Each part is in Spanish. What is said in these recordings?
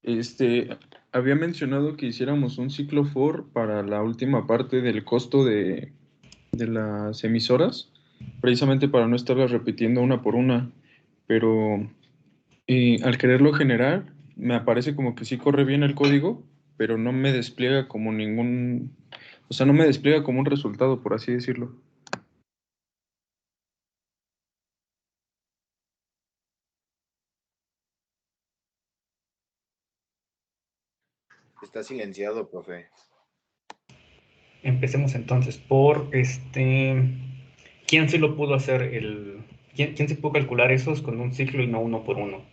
Este, había mencionado que hiciéramos un ciclo for para la última parte del costo de las emisoras, precisamente para no estarlas repitiendo una por una, pero al quererlo generar, me aparece como que sí corre bien el código, pero no me despliega como ningún, o sea, no me despliega como un resultado, por así decirlo. Está silenciado, profe. Empecemos entonces por ¿quién sí lo pudo hacer quién se pudo calcular esos con un ciclo y no uno por uno?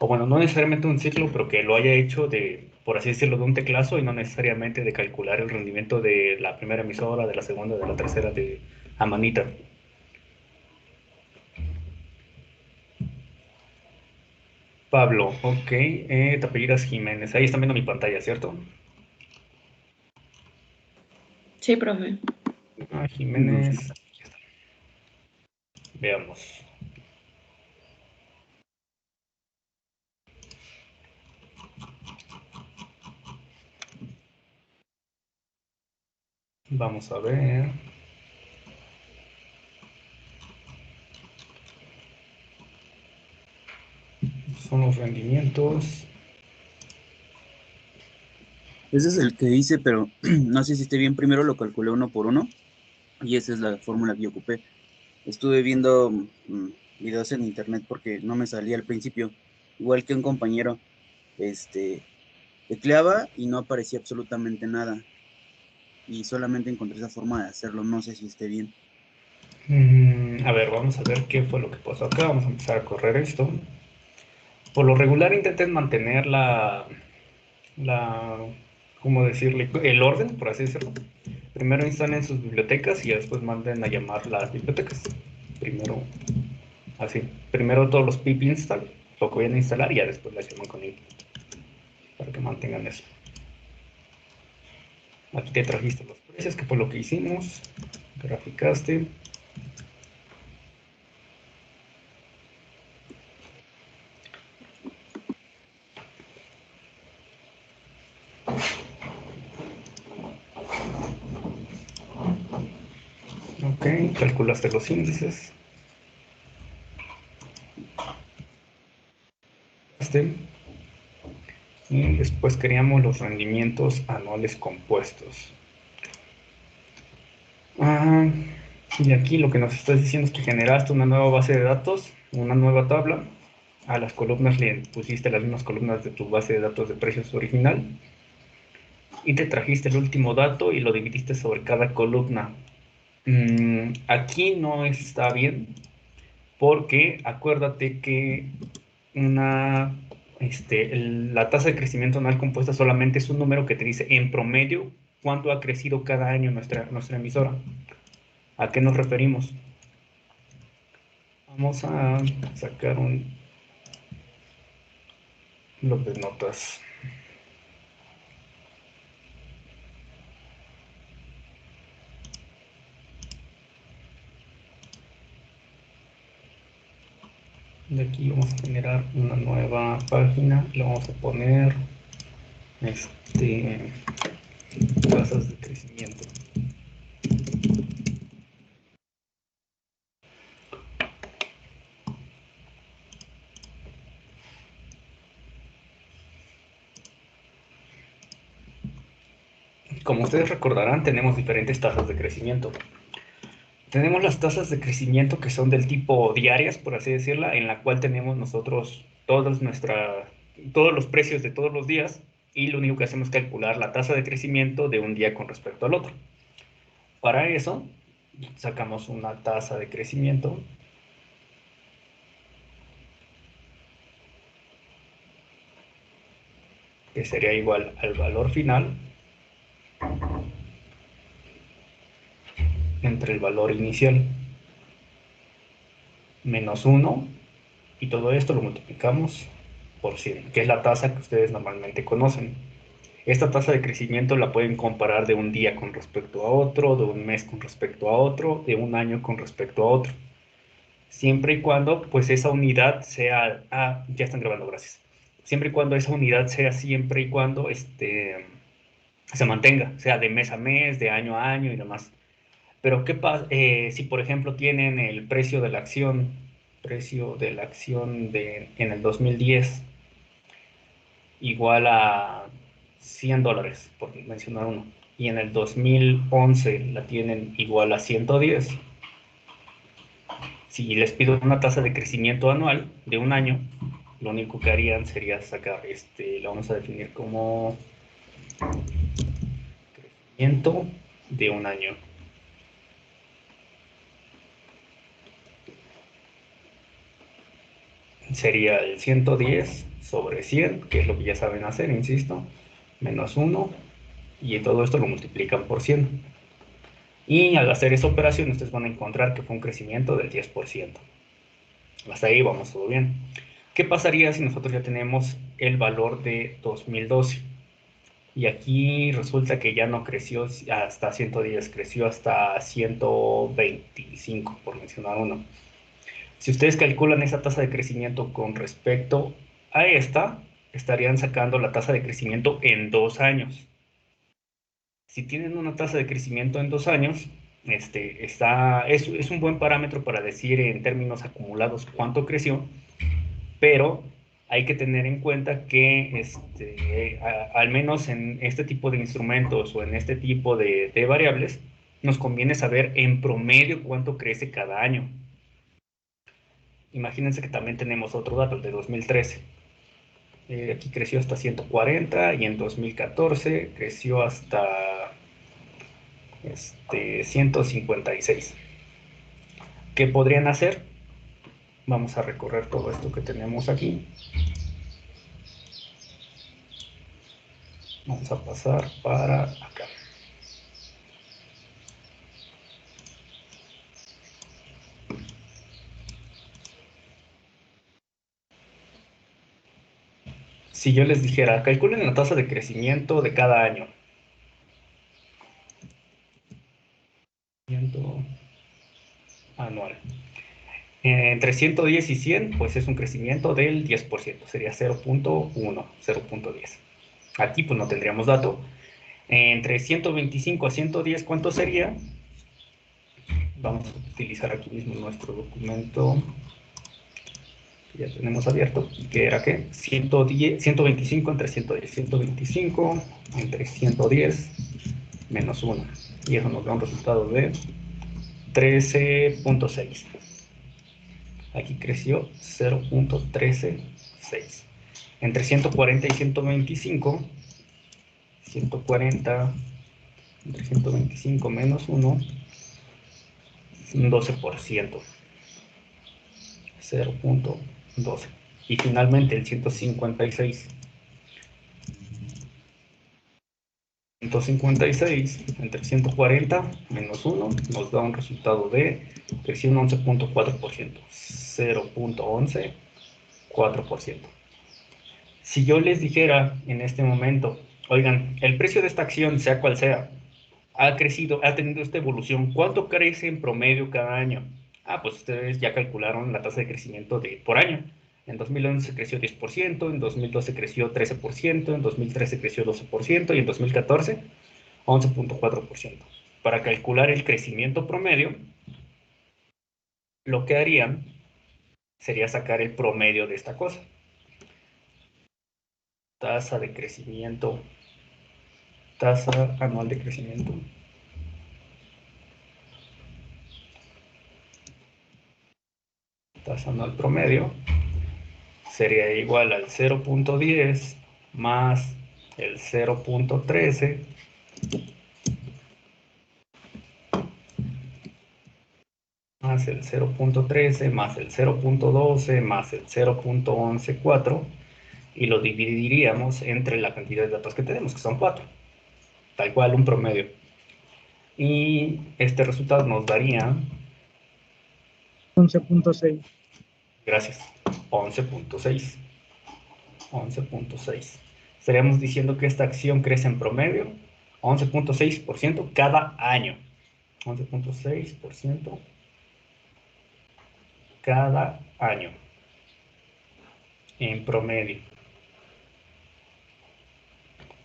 O bueno, no necesariamente un ciclo, pero que lo haya hecho de, por así decirlo, de un teclazo y no necesariamente de calcular el rendimiento de la primera emisora, de la segunda, de la tercera, de a manita. Pablo, ok, te apellidas Jiménez. Ahí están viendo mi pantalla, ¿cierto? Sí, profe. Ah, Jiménez, aquí está. Veamos. Vamos a ver. Son los rendimientos. Ese es el que hice, pero no sé si esté bien. Primero lo calculé uno por uno y esa es la fórmula que yo ocupé. Estuve viendo videos en internet porque no me salía al principio, igual que un compañero, este, tecleaba y no aparecía absolutamente nada y solamente encontré esa forma de hacerlo, no sé si esté bien. A ver, vamos a ver qué fue lo que pasó acá. Vamos a empezar a correr esto. Por lo regular intenten mantener la, ¿cómo decirle? El orden, por así decirlo. Primero instalen sus bibliotecas y después manden a llamar las bibliotecas. Primero, así. Primero todos los pip install, lo que vayan a instalar y ya después las llaman con input. Para que mantengan eso. Aquí te trajiste los precios, que fue lo que hicimos. Graficaste. Ok, calculaste los índices. Y después queríamos los rendimientos anuales compuestos. Ah, y aquí lo que nos estás diciendo es que generaste una nueva base de datos, una nueva tabla. A las columnas le pusiste las mismas columnas de tu base de datos de precios original. Y te trajiste el último dato y lo dividiste sobre cada columna. Aquí no está bien, porque acuérdate que la tasa de crecimiento anual compuesta solamente es un número que te dice en promedio cuánto ha crecido cada año nuestra emisora. ¿A qué nos referimos? Vamos a sacar un bloc de notas. De aquí vamos a generar una nueva página. Le vamos a poner tasas de crecimiento. Como ustedes recordarán, tenemos diferentes tasas de crecimiento. Tenemos las tasas de crecimiento que son del tipo diarias, por así decirla, en la cual tenemos nosotros todos los precios de todos los días y lo único que hacemos es calcular la tasa de crecimiento de un día con respecto al otro. Para eso, sacamos una tasa de crecimiento que sería igual al valor final entre el valor inicial menos 1 y todo esto lo multiplicamos por 100, que es la tasa que ustedes normalmente conocen. Esta tasa de crecimiento la pueden comparar de un día con respecto a otro, de un mes con respecto a otro, de un año con respecto a otro. Siempre y cuando pues esa unidad sea... Ah, ya están grabando, gracias. siempre y cuando esa unidad sea siempre y cuando se mantenga, sea de mes a mes, de año a año y demás. Pero ¿qué pasa si, por ejemplo, tienen el precio de la acción en el 2010 igual a $100, por mencionar uno, y en el 2011 la tienen igual a 110? Si les pido una tasa de crecimiento anual de un año, lo único que harían sería sacar, lo vamos a definir como crecimiento de un año. Sería el 110 sobre 100, que es lo que ya saben hacer, insisto, menos 1, y todo esto lo multiplican por 100. Y al hacer esa operación, ustedes van a encontrar que fue un crecimiento del 10%. Hasta ahí vamos todo bien. ¿Qué pasaría si nosotros ya tenemos el valor de 2012? Y aquí resulta que ya no creció hasta 110, creció hasta 125, por mencionar uno. Si ustedes calculan esa tasa de crecimiento con respecto a esta, estarían sacando la tasa de crecimiento en 2 años. Si tienen una tasa de crecimiento en 2 años, es un buen parámetro para decir en términos acumulados cuánto creció, pero hay que tener en cuenta que al menos en este tipo de instrumentos o en este tipo de variables, nos conviene saber en promedio cuánto crece cada año. Imagínense que también tenemos otro dato, el de 2013. Aquí creció hasta 140 y en 2014 creció hasta 156. ¿Qué podrían hacer? Vamos a recorrer todo esto que tenemos aquí. Vamos a pasar para acá. Si yo les dijera, calculen la tasa de crecimiento de cada año. Anual. Entre 110 y 100, pues es un crecimiento del 10%, sería 0.1, 0.10. Aquí pues no tendríamos dato. Entre 125 a 110, ¿cuánto sería? Vamos a utilizar aquí mismo nuestro documento que ya tenemos abierto, que era ¿qué? 125 entre 110, 125 entre 110 menos 1, y eso nos da un resultado de 13.6. Aquí creció 0.136. Entre 140 y 125, 140 entre 125 menos 1, un 12%. 0.12. Y finalmente el 156. 156 entre 140 menos 1 nos da un resultado de creció un 11.4%. 0.11, Si yo les dijera en este momento, oigan, el precio de esta acción, sea cual sea, ha crecido, ha tenido esta evolución, ¿cuánto crece en promedio cada año? Pues ustedes ya calcularon la tasa de crecimiento por año. En 2011 creció 10%, en 2012 creció 13%, en 2013 creció 12% y en 2014 11.4%. Para calcular el crecimiento promedio, lo que harían sería sacar el promedio de esta cosa. Tasa de crecimiento, tasa anual de crecimiento. Tasa anual promedio sería igual al 0.10 más el 0.13 más el 0.13 más el 0.12 más el 0.114, y lo dividiríamos entre la cantidad de datos que tenemos, que son 4, tal cual un promedio. Y este resultado nos daría 11.6. Gracias. 11.6. 11.6. Estaríamos diciendo que esta acción crece en promedio 11.6% cada año. 11.6% cada año en promedio.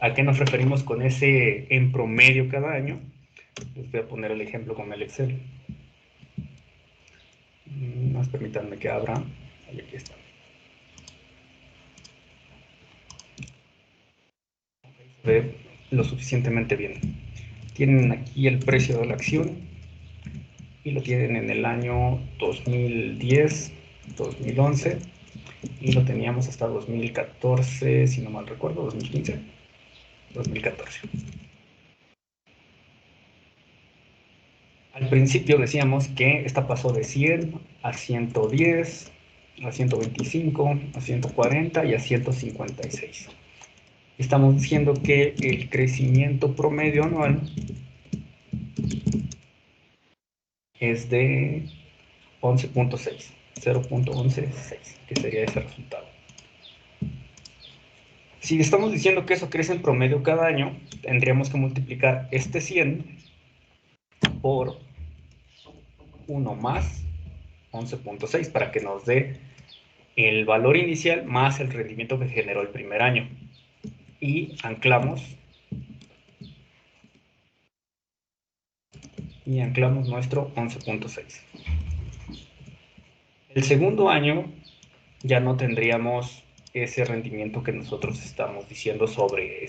¿A qué nos referimos con ese en promedio cada año? Les voy a poner el ejemplo con el Excel. Más permítanme que abra. Y aquí está. Se ve lo suficientemente bien. Tienen aquí el precio de la acción y lo tienen en el año 2010, 2011 y lo teníamos hasta 2014, si no mal recuerdo, 2015, 2014. Al principio decíamos que esta pasó de 100 a 110, a 125, a 140 y a 156. Estamos diciendo que el crecimiento promedio anual es de 11.6, 0.116, que sería ese resultado. Si estamos diciendo que eso crece en promedio cada año, tendríamos que multiplicar este 100 por 1 más 11.6 para que nos dé el valor inicial más el rendimiento que generó el primer año. Y anclamos nuestro 11.6. El segundo año ya no tendríamos ese rendimiento que nosotros estamos diciendo sobre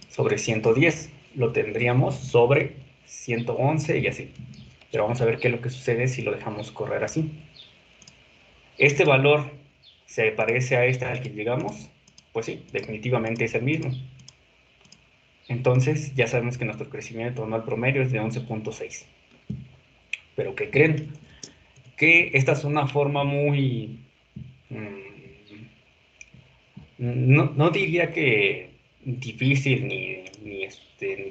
110. Lo tendríamos sobre 111 y así. Pero vamos a ver qué es lo que sucede si lo dejamos correr así. ¿Este valor se parece a este al que llegamos? Pues sí, definitivamente es el mismo. Entonces ya sabemos que nuestro crecimiento anual promedio es de 11.6. ¿Pero qué creen? Que esta es una forma muy... no diría que difícil ni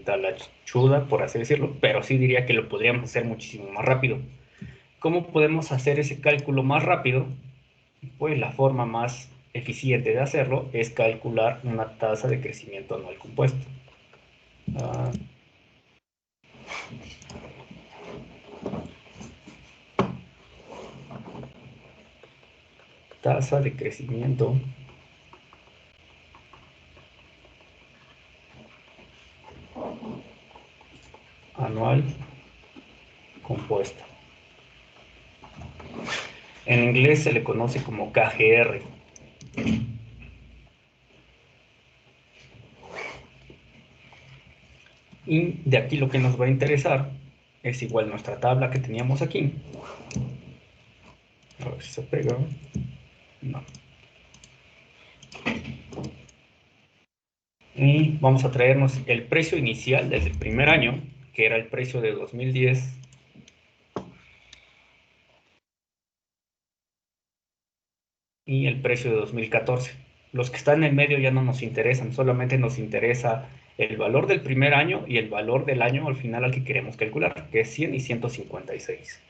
talachuda, por así decirlo, pero sí diría que lo podríamos hacer muchísimo más rápido. ¿Cómo podemos hacer ese cálculo más rápido? Pues la forma más eficiente de hacerlo es calcular una tasa de crecimiento anual compuesto. Tasa de crecimiento anual compuesta. En inglés se le conoce como KGR. Y de aquí lo que nos va a interesar es igual nuestra tabla que teníamos aquí. A ver si se pega. No. Y vamos a traernos el precio inicial desde el primer año, que era el precio de 2010. Y el precio de 2014. Los que están en el medio ya no nos interesan, solamente nos interesa el valor del primer año y el valor del año al final al que queremos calcular, que es 100 y 156.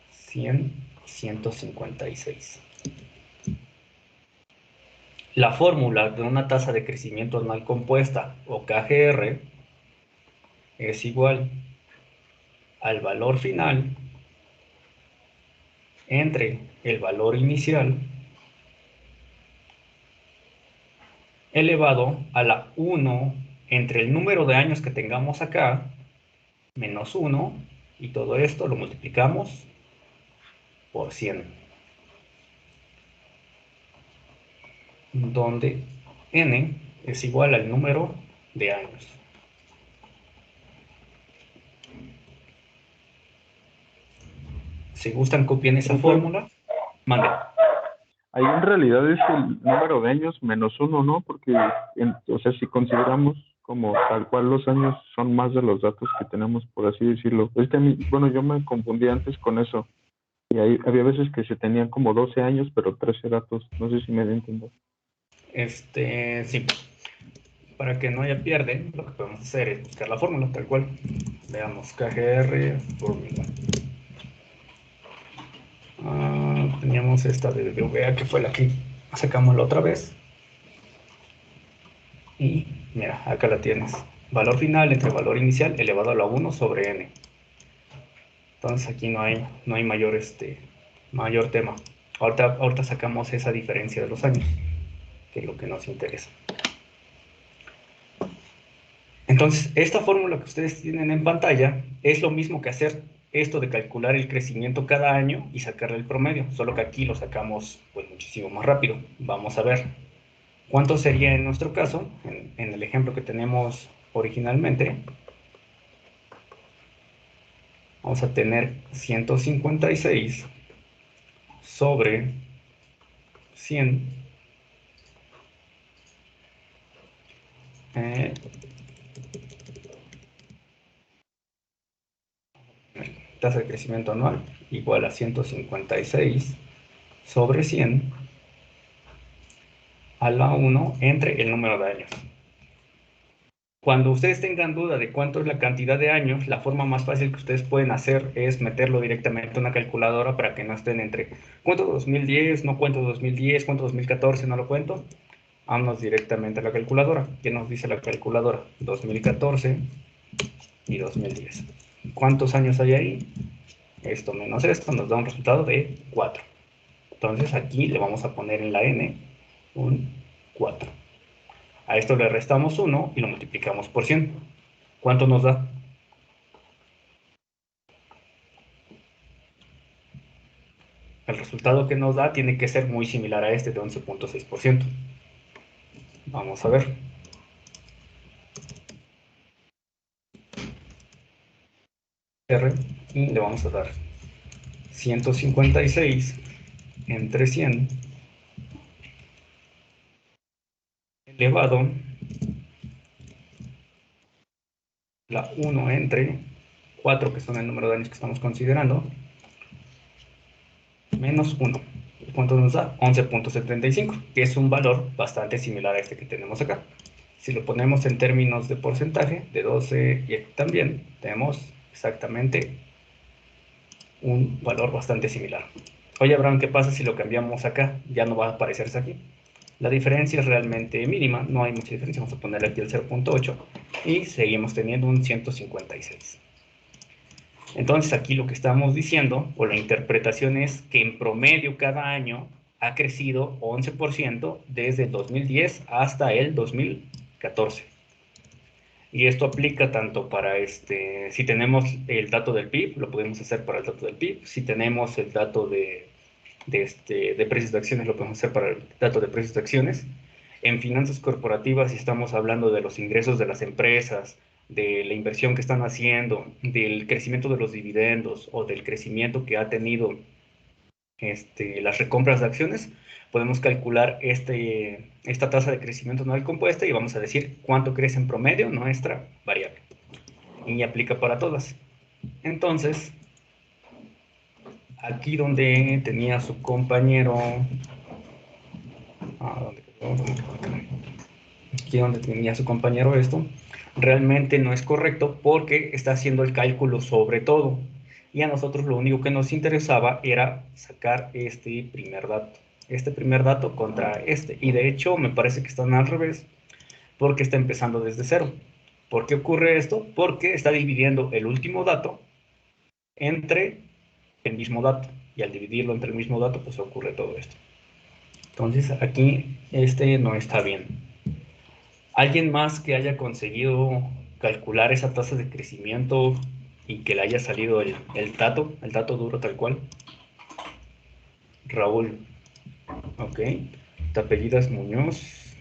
100 y 156. La fórmula de una tasa de crecimiento anual compuesta, o KGR, es igual al valor final entre el valor inicial elevado a la 1 entre el número de años que tengamos acá, menos 1, y todo esto lo multiplicamos por 100, donde n es igual al número de años. Si gustan, copien esa fórmula. Mande. Ahí en realidad es el número de años menos 1, ¿no? Porque, o sea, si consideramos como tal cual los años son más de los datos que tenemos, por así decirlo. Es que a mí, bueno, yo me confundí antes con eso. Y ahí había veces que se tenían como 12 años, pero 13 datos. No sé si me da a entender. Sí. Para que no haya pierde, lo que podemos hacer es buscar la fórmula tal cual. Veamos KGR, fórmula. Teníamos esta de BVA que fue la que sacamos la otra vez. Y mira, acá la tienes. Valor final entre valor inicial elevado a la 1 sobre n. Entonces aquí no hay mayor tema. Ahorita sacamos esa diferencia de los años. que es lo que nos interesa. Entonces, esta fórmula que ustedes tienen en pantalla es lo mismo que hacer esto de calcular el crecimiento cada año y sacarle el promedio, solo que aquí lo sacamos pues muchísimo más rápido. Vamos a ver cuánto sería en nuestro caso, en el ejemplo que tenemos originalmente. Vamos a tener 156 sobre 100 tasa de crecimiento anual igual a 156 sobre 100 a la 1 entre el número de años. Cuando ustedes tengan duda de cuánto es la cantidad de años, la forma más fácil que ustedes pueden hacer es meterlo directamente a una calculadora para que no estén entre ¿cuánto 2010? No cuento 2010, ¿cuánto 2014? No lo cuento. Vámonos directamente a la calculadora. ¿Qué nos dice la calculadora? 2014 y 2010. ¿Cuántos años hay ahí? Esto menos esto nos da un resultado de 4. Entonces aquí le vamos a poner en la n un 4. A esto le restamos 1 y lo multiplicamos por 100. ¿Cuánto nos da? El resultado que nos da tiene que ser muy similar a este de 11.6%. Vamos a ver. R y le vamos a dar 156 entre 100 elevado la 1 entre 4, que son el número de años que estamos considerando, menos 1. ¿Cuánto nos da? 11.75, que es un valor bastante similar a este que tenemos acá. Si lo ponemos en términos de porcentaje, de 12, y aquí también tenemos exactamente un valor bastante similar. Oye, Abraham, ¿qué pasa si lo cambiamos acá? Ya no va a aparecerse aquí. La diferencia es realmente mínima, no hay mucha diferencia. Vamos a ponerle aquí el 0.8 y seguimos teniendo un 156. Entonces aquí lo que estamos diciendo, o la interpretación es que en promedio cada año ha crecido 11% desde el 2010 hasta el 2014. Y esto aplica tanto para, si tenemos el dato del PIB, lo podemos hacer para el dato del PIB. Si tenemos el dato de precios de acciones, lo podemos hacer para el dato de precios de acciones. En finanzas corporativas, si estamos hablando de los ingresos de las empresas, de la inversión que están haciendo, del crecimiento de los dividendos o del crecimiento que ha tenido las recompras de acciones, podemos calcular esta tasa de crecimiento anual compuesta y vamos a decir cuánto crece en promedio nuestra variable. Y aplica para todas. Entonces, aquí donde tenía su compañero... aquí donde tenía su compañero esto, realmente no es correcto porque está haciendo el cálculo sobre todo. Y a nosotros lo único que nos interesaba era sacar este primer dato contra este. Y de hecho me parece que están al revés porque está empezando desde cero. ¿Por qué ocurre esto? Porque está dividiendo el último dato entre el mismo dato. Y al dividirlo entre el mismo dato, pues ocurre todo esto. Entonces aquí no está bien. ¿Alguien más que haya conseguido calcular esa tasa de crecimiento y que le haya salido el dato duro tal cual? Raúl. Ok. ¿Te apellidas Muñoz?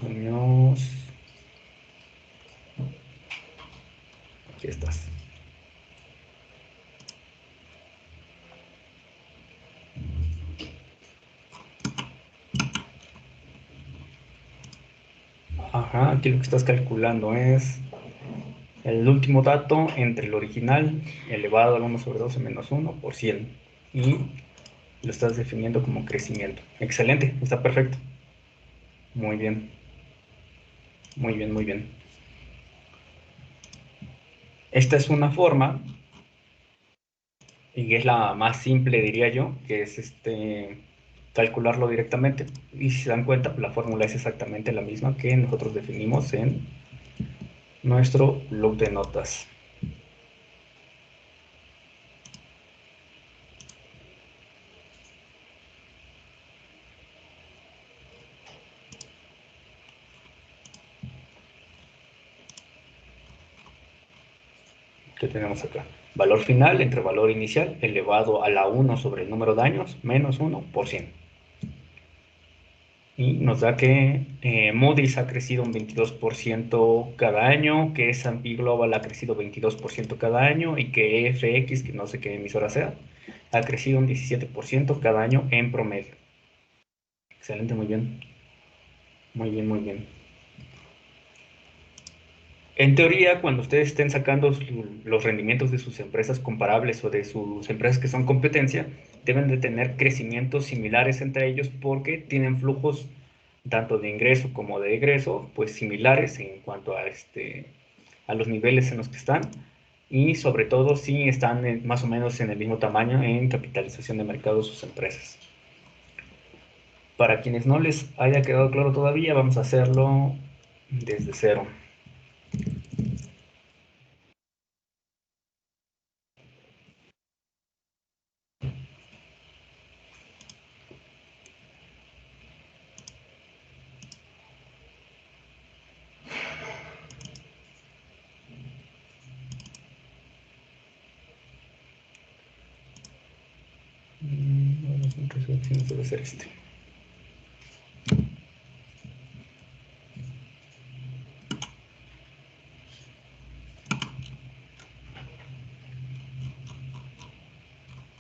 Muñoz. Aquí estás. Ajá, aquí lo que estás calculando es el último dato entre el original elevado al 1 sobre 12 menos 1 por 100. Y lo estás definiendo como crecimiento. Excelente, está perfecto. Muy bien. Muy bien, muy bien. Esta es una forma, y es la más simple, diría yo, que es calcularlo directamente. Y si se dan cuenta, pues la fórmula es exactamente la misma que nosotros definimos en nuestro bloc de notas. ¿Qué tenemos acá? Valor final entre valor inicial elevado a la 1 sobre el número de años menos 1%. Y nos da que Moody's ha crecido un 22% cada año, que S&P Global ha crecido 22% cada año y que FX, que no sé qué emisora sea, ha crecido un 17% cada año en promedio. Excelente, muy bien. Muy bien, muy bien. En teoría, cuando ustedes estén sacando los rendimientos de sus empresas comparables o de sus empresas que son competencia, deben de tener crecimientos similares entre ellos porque tienen flujos tanto de ingreso como de egreso, pues similares en cuanto a los niveles en los que están y sobre todo si están más o menos en el mismo tamaño en capitalización de mercado sus empresas. Para quienes no les haya quedado claro todavía, vamos a hacerlo desde cero. Debe ser este.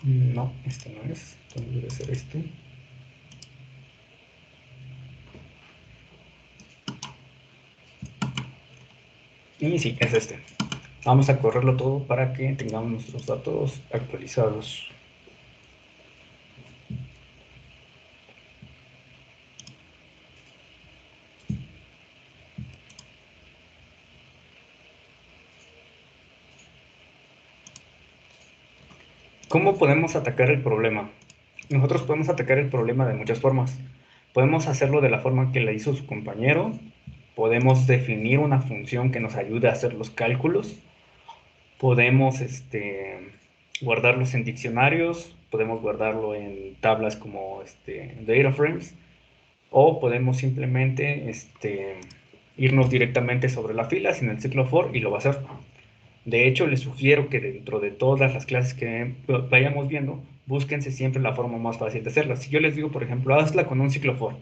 No, este no es. Entonces debe ser este. Y sí, es este. Vamos a correrlo todo para que tengamos nuestros datos actualizados. ¿Cómo podemos atacar el problema? Nosotros podemos atacar el problema de muchas formas. Podemos hacerlo de la forma que la hizo su compañero. Podemos definir una función que nos ayude a hacer los cálculos. Podemos guardarlos en diccionarios. Podemos guardarlo en tablas como data frames. O podemos simplemente irnos directamente sobre la fila sin el ciclo for y lo va a hacer. De hecho, les sugiero que dentro de todas las clases que vayamos viendo, búsquense siempre la forma más fácil de hacerla. Si yo les digo, por ejemplo, hazla con un ciclo for,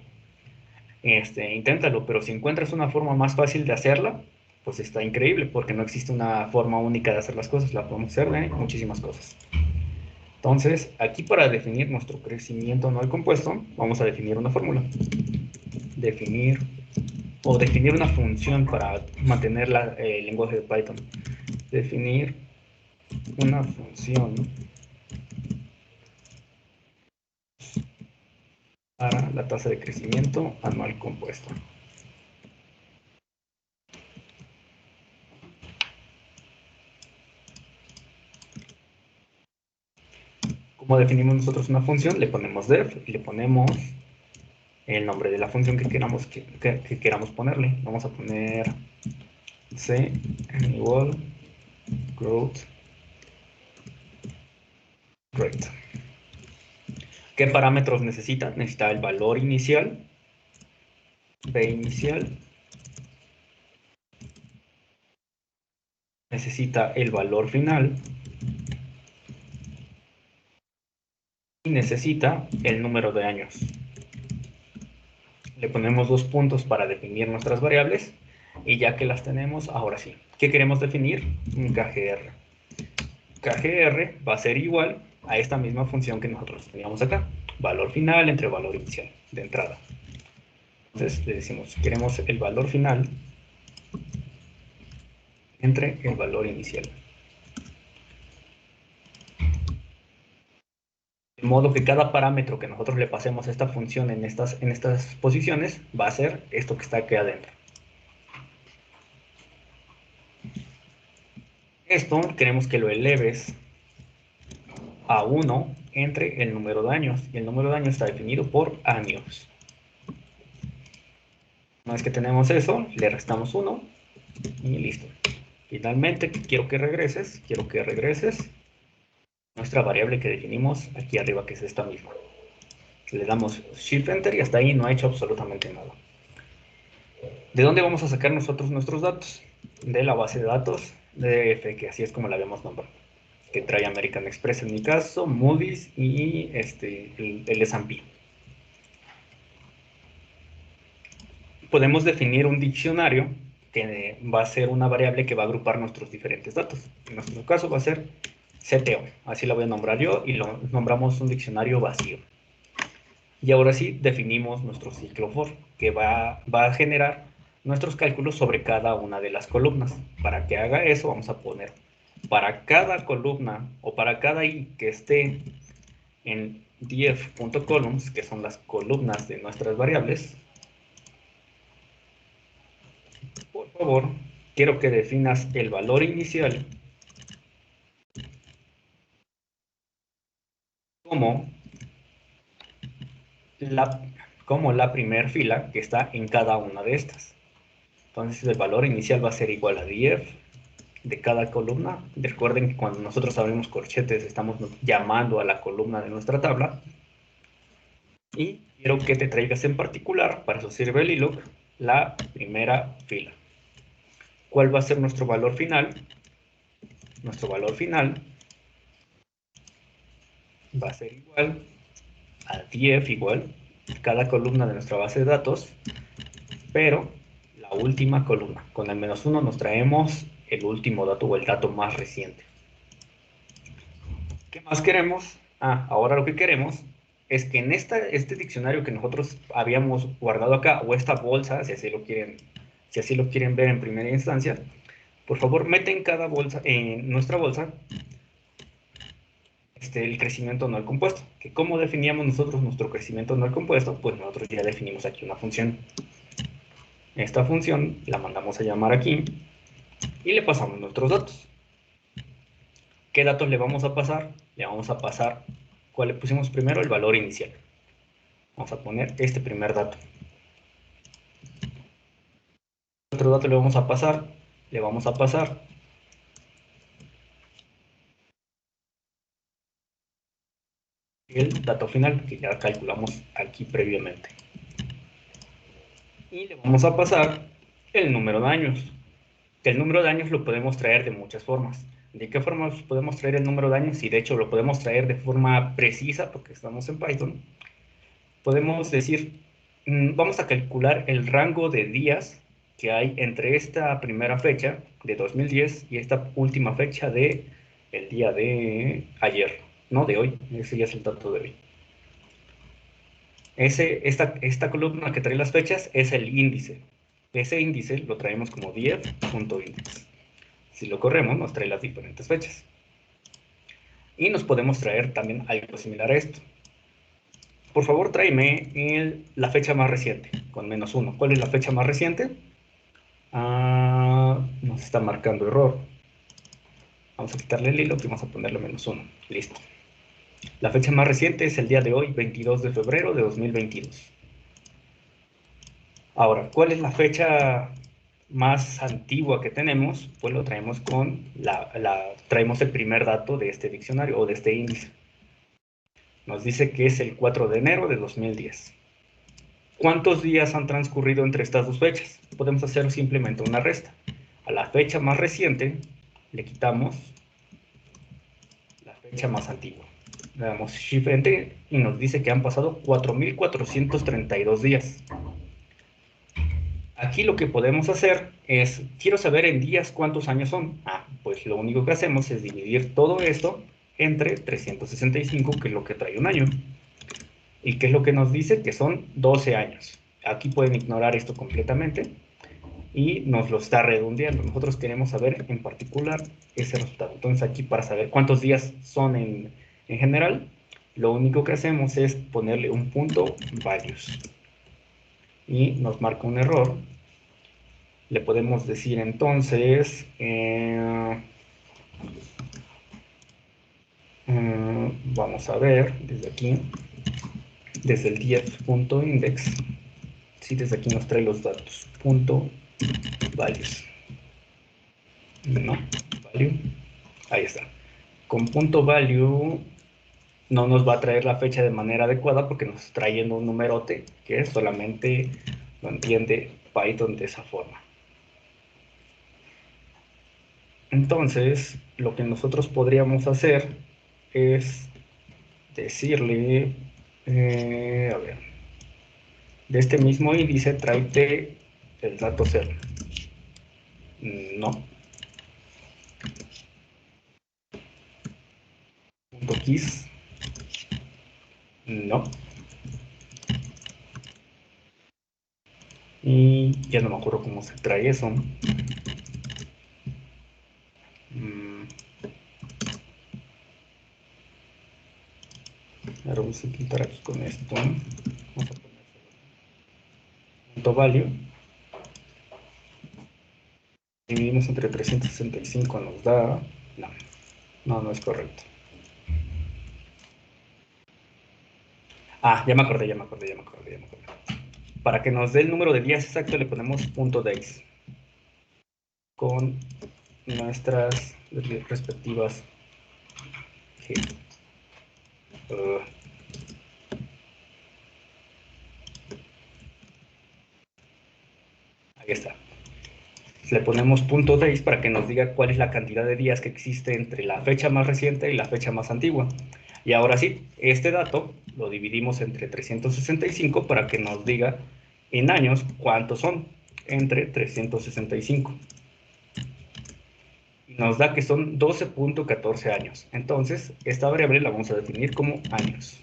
inténtalo, pero si encuentras una forma más fácil de hacerla, pues está increíble, porque no existe una forma única de hacer las cosas, la podemos hacer de muchísimas cosas. Entonces, aquí para definir nuestro crecimiento anual compuesto, vamos a definir una fórmula. Definir una función para mantener el lenguaje de Python. Definir una función para la tasa de crecimiento anual compuesto. ¿Cómo definimos nosotros una función? Le ponemos def y le ponemos el nombre de la función que queramos ponerle. Vamos a poner c igual growth rate. ¿Qué parámetros necesita? Necesita el valor inicial, b inicial, necesita el valor final y necesita el número de años. Le ponemos 2 puntos para definir nuestras variables y ya que las tenemos, ahora sí, ¿qué queremos definir? Un KGR. KGR va a ser igual a esta misma función que nosotros teníamos acá, valor final entre valor inicial de entrada. Entonces le decimos, queremos el valor final entre el valor inicial. De modo que cada parámetro que nosotros le pasemos a esta función en estas posiciones va a ser esto que está aquí adentro. Esto queremos que lo eleves a 1 entre el número de años. Y el número de años está definido por años. Una vez que tenemos eso, le restamos 1 y listo. Finalmente, quiero que regreses nuestra variable que definimos aquí arriba, que es esta misma. Le damos Shift Enter y hasta ahí no ha hecho absolutamente nada. ¿De dónde vamos a sacar nosotros nuestros datos? De la base de datos DF, que así es como la habíamos nombrado, que trae American Express en mi caso, Moody's y el S&P. Podemos definir un diccionario que va a ser una variable que va a agrupar nuestros diferentes datos. En nuestro caso va a ser CTO, así la voy a nombrar yo, y lo nombramos un diccionario vacío. Y ahora sí definimos nuestro ciclo for, que va a generar nuestros cálculos sobre cada una de las columnas. Para que haga eso vamos a poner para cada columna o para cada i que esté en df.columns, que son las columnas de nuestras variables, por favor, quiero que definas el valor inicial como la, como la primera fila que está en cada una de estas. Entonces el valor inicial va a ser igual a df de cada columna. Recuerden que cuando nosotros abrimos corchetes estamos llamando a la columna de nuestra tabla. Y quiero que te traigas en particular, para eso sirve el iLook, la primera fila. ¿Cuál va a ser nuestro valor final? Nuestro valor final va a ser igual a df igual cada columna de nuestra base de datos, pero la última columna. Con el -1 nos traemos el último dato o el dato más reciente. ¿Qué más queremos? Ahora lo que queremos es que en este diccionario que nosotros habíamos guardado acá, o esta bolsa, si así lo quieren ver en primera instancia, por favor meten cada bolsa, en nuestra bolsa, el crecimiento anual compuesto. Que ¿cómo definíamos nosotros nuestro crecimiento anual compuesto? Pues nosotros ya definimos aquí una función. Esta función la mandamos a llamar aquí y le pasamos nuestros datos. ¿Qué datos le vamos a pasar? Le vamos a pasar, ¿cuál le pusimos primero? El valor inicial. Vamos a poner este primer dato. Otro dato le vamos a pasar el dato final que ya calculamos aquí previamente. Y le vamos a pasar el número de años. El número de años lo podemos traer de muchas formas. ¿De qué forma podemos traer el número de años? Y de hecho lo podemos traer de forma precisa porque estamos en Python. Podemos decir, vamos a calcular el rango de días que hay entre esta primera fecha de 2010 y esta última fecha de el día de ayer, no de hoy, ese ya es el dato de hoy. Esta columna que trae las fechas es el índice. Ese índice lo traemos como df.index. Si lo corremos nos trae las diferentes fechas. Y nos podemos traer también algo similar a esto. Por favor, tráeme la fecha más reciente, con -1. ¿Cuál es la fecha más reciente? Nos está marcando error. Vamos a quitarle el hilo y vamos a ponerle -1. Listo. La fecha más reciente es el día de hoy, 22 de febrero de 2022. Ahora, ¿cuál es la fecha más antigua que tenemos? Pues lo traemos con traemos el primer dato de este diccionario o de este índice. Nos dice que es el 4 de enero de 2010. ¿Cuántos días han transcurrido entre estas dos fechas? Podemos hacer simplemente una resta. A la fecha más reciente le quitamos la fecha más antigua. Le damos Shift Enter y nos dice que han pasado 4.432 días. Aquí lo que podemos hacer es, quiero saber en días cuántos años son. Pues lo único que hacemos es dividir todo esto entre 365, que es lo que trae un año. ¿Y qué es lo que nos dice? Que son 12 años. Aquí pueden ignorar esto completamente y nos lo está redondeando. Nosotros queremos saber en particular ese resultado. Entonces aquí para saber cuántos días son en general, lo único que hacemos es ponerle un punto values. Y nos marca un error. Le podemos decir entonces... vamos a ver desde aquí, desde el df.index, si desde aquí nos trae los datos, punto values, no, value, ahí está. Con punto value no nos va a traer la fecha de manera adecuada porque nos está trayendo un numerote que solamente lo entiende Python de esa forma. Entonces, lo que nosotros podríamos hacer es decirle, a ver, de este mismo índice tráete el dato 0. No. Punto keys. No. Y ya no me acuerdo cómo se trae eso. Ahora vamos a intentar aquí con esto. Vamos a poner punto value. Dividimos entre 365 nos da... No es correcto. Ah, ya me acordé. Para que nos dé el número de días exacto le ponemos punto days con nuestras respectivas G. Ahí está. Le ponemos punto days para que nos diga cuál es la cantidad de días que existe entre la fecha más reciente y la fecha más antigua. Y ahora sí, este dato lo dividimos entre 365 para que nos diga en años cuántos son entre 365. Y nos da que son 12.14 años. Entonces, esta variable la vamos a definir como años.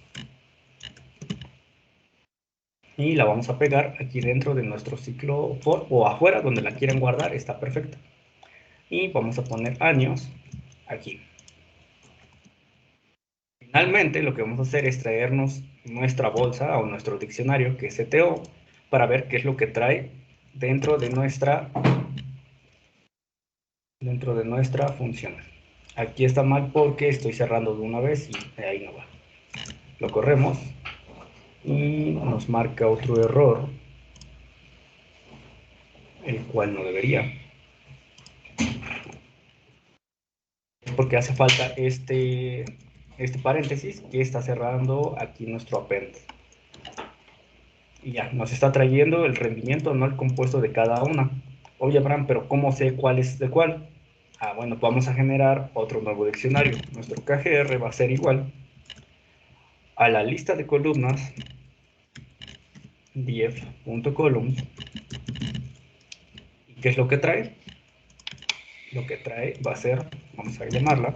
Y la vamos a pegar aquí dentro de nuestro ciclo for o afuera, donde la quieran guardar, está perfecto. Y vamos a poner años aquí. Finalmente, lo que vamos a hacer es traernos nuestra bolsa o nuestro diccionario, que es CTO, para ver qué es lo que trae dentro de nuestra función. Aquí está mal porque estoy cerrando de una vez y ahí no va. Lo corremos y nos marca otro error, el cual no debería. Porque hace falta este paréntesis que está cerrando aquí nuestro append. Y ya, nos está trayendo el rendimiento anual compuesto de cada una. Oye, Abraham, pero ¿cómo sé cuál es de cuál? Ah, bueno, vamos a generar otro nuevo diccionario. Nuestro KGR va a ser igual a la lista de columnas def.columns. ¿Y qué es lo que trae? Lo que trae va a ser, vamos a llamarla,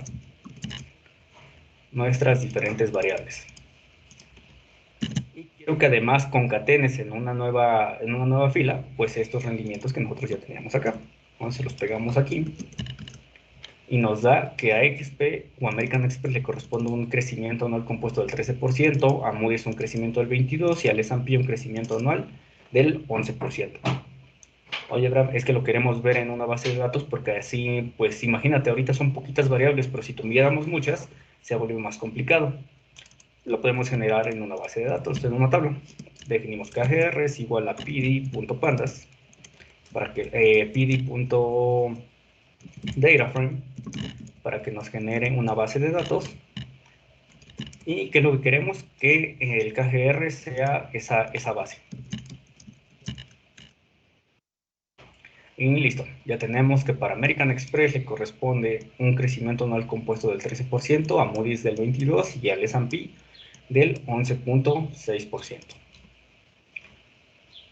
nuestras diferentes variables. Y quiero que además concatenes en una nueva fila, pues estos rendimientos que nosotros ya teníamos acá. Entonces los pegamos aquí. Y nos da que a XP o American Express le corresponde un crecimiento anual compuesto del 13%, a Moody's un crecimiento del 22% y al S&P un crecimiento anual del 11%. Oye, Abraham, es que lo queremos ver en una base de datos porque así, pues imagínate, ahorita son poquitas variables, pero si tuviéramos muchas, se vuelve más complicado. Lo podemos generar en una base de datos, en una tabla. Definimos KGR es igual a pd.pandas para que pd.dataframe para que nos genere una base de datos. ¿Y qué es lo que queremos? Que el KGR sea esa base. Y listo, ya tenemos que para American Express le corresponde un crecimiento anual compuesto del 13%, a Moody's del 22% y al S&P del 11.6%.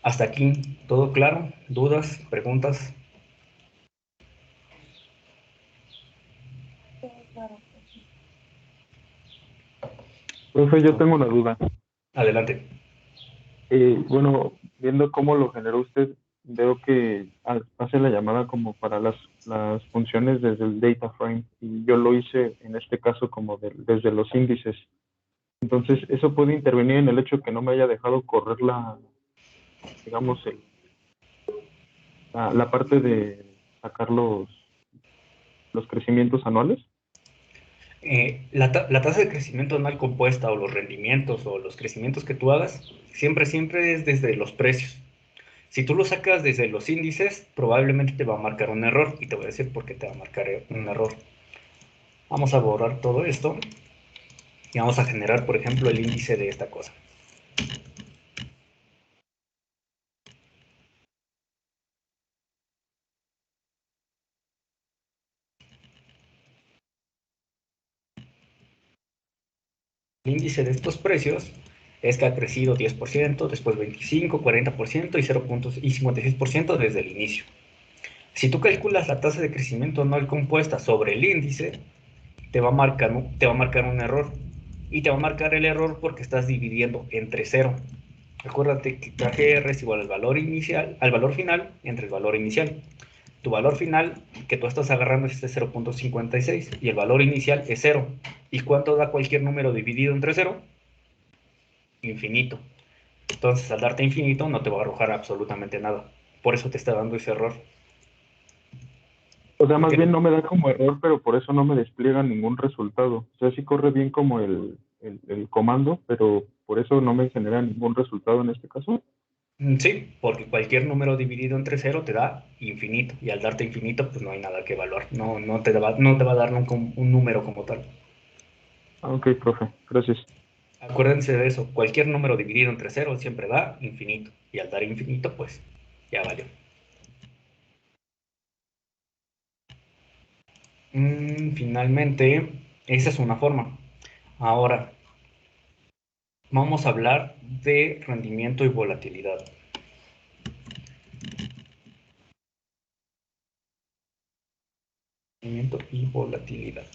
Hasta aquí, ¿todo claro? ¿Dudas? ¿Preguntas? Profe, yo tengo una duda. Adelante. Bueno, viendo cómo lo generó usted, veo que hace la llamada como para las funciones desde el data frame y yo lo hice en este caso como desde los índices. Entonces, eso puede intervenir en el hecho que no me haya dejado correr digamos, la parte de sacar los crecimientos anuales. La tasa de crecimiento anual compuesta o los rendimientos o los crecimientos que tú hagas, siempre es desde los precios. Si tú lo sacas desde los índices, probablemente te va a marcar un error y te voy a decir por qué te va a marcar un error. Vamos a borrar todo esto y vamos a generar, por ejemplo, el índice de esta cosa. El índice de estos precios es que ha crecido 10%, después 25%, 40% y 0,56% desde el inicio. Si tú calculas la tasa de crecimiento anual compuesta sobre el índice, te va a marcar un error. Y te va a marcar el error porque estás dividiendo entre cero. Acuérdate que KGR es igual al valor inicial, al valor final entre el valor inicial. Tu valor final que tú estás agarrando es este 0,56 y el valor inicial es 0. ¿Y cuánto da cualquier número dividido entre 0? Infinito. Entonces, al darte infinito no te va a arrojar absolutamente nada. Por eso te está dando ese error. O sea, más Porque bien no me da como error, pero por eso no me despliega ningún resultado. O sea, sí corre bien como el comando, pero por eso no me genera ningún resultado en este caso. sí, porque cualquier número dividido entre 0 te da infinito. Y al darte infinito, pues no hay nada que evaluar. No te va a dar nunca un número como tal. Ah, ok, profe, gracias. Acuérdense de eso. Cualquier número dividido entre 0 siempre da infinito. Y al dar infinito, pues ya valió. Finalmente, esa es una forma. Ahora, vamos a hablar de rendimiento y volatilidad. Rendimiento y volatilidad.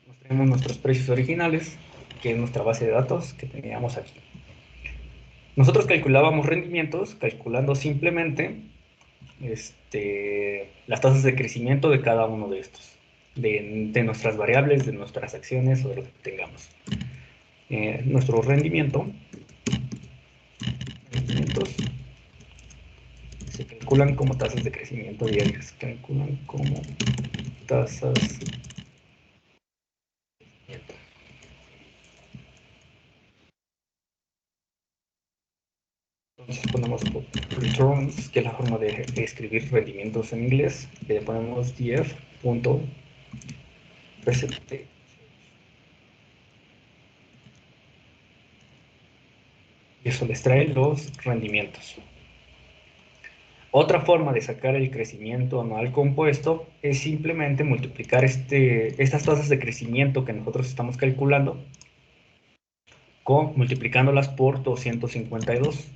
Nos tenemos nuestros precios originales, que es nuestra base de datos que teníamos aquí. Nosotros calculábamos rendimientos calculando simplemente las tasas de crecimiento de cada uno de estos, de nuestras variables, de nuestras acciones o de lo que tengamos. Nuestro rendimientos se calculan como tasas de crecimiento diarias, se calculan como tasas de crecimiento. Entonces ponemos returns, que es la forma de escribir rendimientos en inglés, y le ponemos df.rct. Y eso les trae los rendimientos. Otra forma de sacar el crecimiento anual compuesto es simplemente multiplicar estas tasas de crecimiento que nosotros estamos calculando multiplicándolas por 252.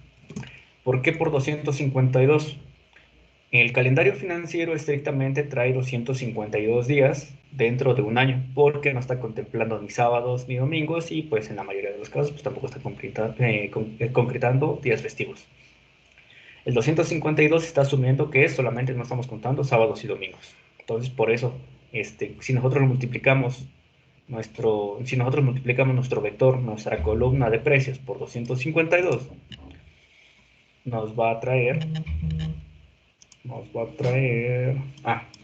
¿Por qué por 252? El calendario financiero estrictamente trae 252 días dentro de un año, porque no está contemplando ni sábados ni domingos y pues en la mayoría de los casos pues tampoco está concretando días festivos. El 252 está asumiendo que solamente no estamos contando sábados y domingos. Entonces por eso, si nosotros multiplicamos nuestro vector, nuestra columna de precios por 252, nos va a traer,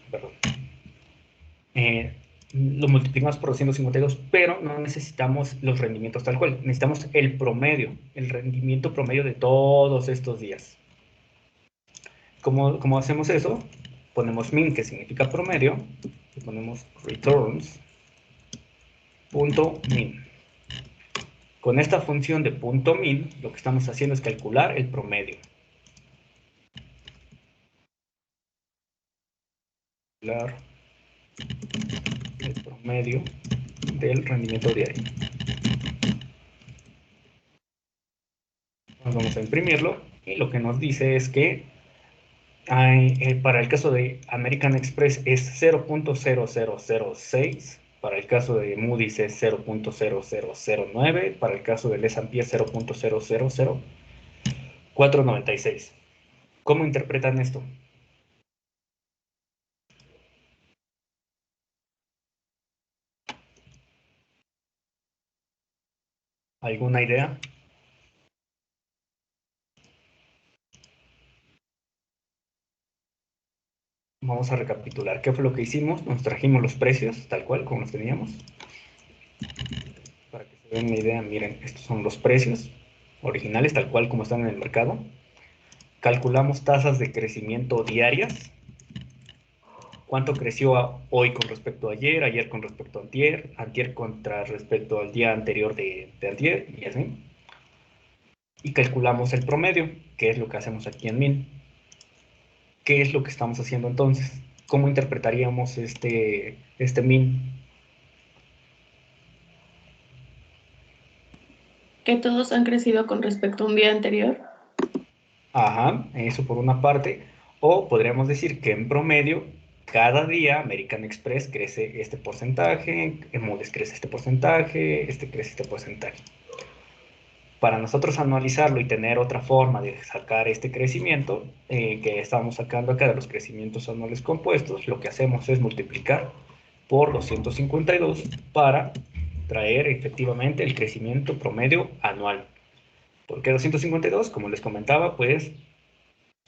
perdón, lo multiplicamos por 252, pero no necesitamos los rendimientos tal cual, necesitamos el promedio, el rendimiento promedio de todos estos días. ¿Cómo hacemos eso? Ponemos min, que significa promedio, y ponemos returns.min. Con esta función de .min, lo que estamos haciendo es calcular el promedio. Calcular el promedio del rendimiento diario. Nos vamos a imprimirlo y lo que nos dice es que para el caso de American Express es 0.0006, para el caso de Moody's es 0.0009, para el caso del S&P es 0.000496. ¿Cómo interpretan esto? ¿Alguna idea? Vamos a recapitular. ¿Qué fue lo que hicimos? Nos trajimos los precios, tal cual, como los teníamos. Para que se den una idea, miren, estos son los precios originales, tal cual como están en el mercado. Calculamos tasas de crecimiento diarias. ¿Cuánto creció hoy con respecto a ayer, ayer con respecto a antier, antier contra respecto al día anterior de antier, y así? Y calculamos el promedio, que es lo que hacemos aquí en min. ¿Qué es lo que estamos haciendo entonces? ¿cómo interpretaríamos este min? Que todos han crecido con respecto a un día anterior. Ajá, eso por una parte. O podríamos decir que en promedio, cada día American Express crece este porcentaje, Moody's crece este porcentaje, este crece este porcentaje. Para nosotros anualizarlo y tener otra forma de sacar este crecimiento que estamos sacando acá de los crecimientos anuales compuestos, lo que hacemos es multiplicar por 252 para traer efectivamente el crecimiento promedio anual. ¿Por qué 252? Como les comentaba, pues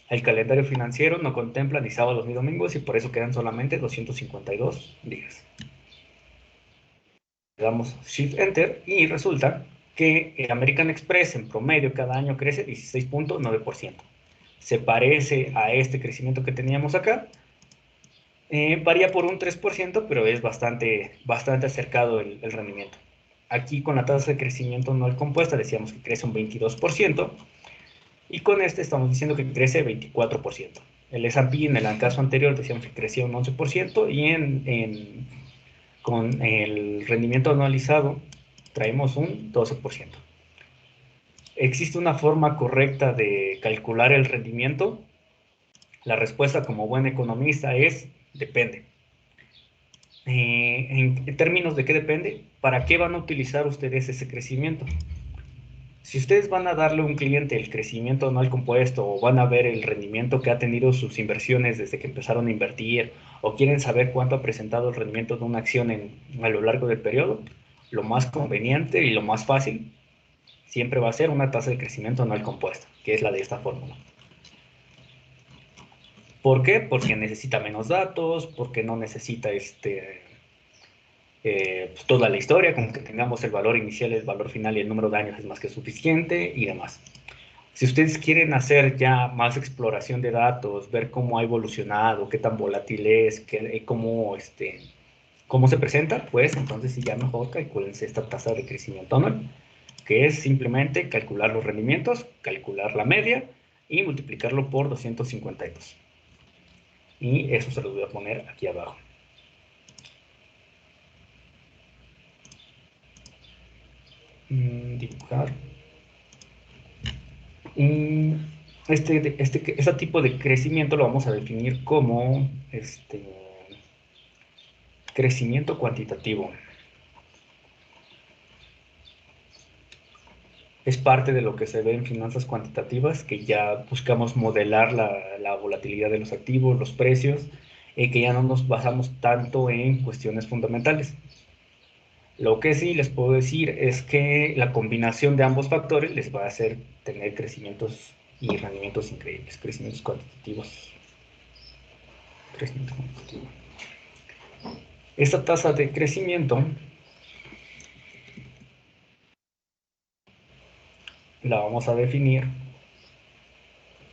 el calendario financiero no contempla ni sábados ni domingos y por eso quedan solamente 252 días. Le damos Shift Enter y resulta que American Express en promedio cada año crece 16.9%. Se parece a este crecimiento que teníamos acá. Varía por un 3%, pero es bastante acercado el rendimiento. Aquí con la tasa de crecimiento anual compuesta decíamos que crece un 22%. Y con este estamos diciendo que crece 24%. El S&P en el caso anterior decíamos que crecía un 11% y con el rendimiento anualizado traemos un 12%. ¿Existe una forma correcta de calcular el rendimiento? La respuesta como buen economista es depende. En términos de qué depende, ¿para qué van a utilizar ustedes ese crecimiento? Si ustedes van a darle a un cliente el crecimiento anual compuesto o van a ver el rendimiento que ha tenido sus inversiones desde que empezaron a invertir o quieren saber cuánto ha presentado el rendimiento de una acción a lo largo del periodo, lo más conveniente y lo más fácil siempre va a ser una tasa de crecimiento anual compuesta, que es la de esta fórmula. ¿Por qué? Porque necesita menos datos, porque no necesita pues toda la historia, con que tengamos el valor inicial, el valor final y el número de años es más que suficiente y demás. Si ustedes quieren hacer ya más exploración de datos, ver cómo ha evolucionado, qué tan volátil es, cómo se presenta, pues entonces sí ya mejor calculense esta tasa de crecimiento anual, que es simplemente calcular los rendimientos, calcular la media y multiplicarlo por 252. Y eso se los voy a poner aquí abajo. Dibujar. Y este tipo de crecimiento lo vamos a definir como crecimiento cuantitativo. Es parte de lo que se ve en finanzas cuantitativas, que ya buscamos modelar la volatilidad de los activos, los precios, y que ya no nos basamos tanto en cuestiones fundamentales. Lo que sí les puedo decir es que la combinación de ambos factores les va a hacer tener crecimientos y rendimientos increíbles, crecimientos cuantitativos. Crecimiento cuantitativo. Esta tasa de crecimiento la vamos a definir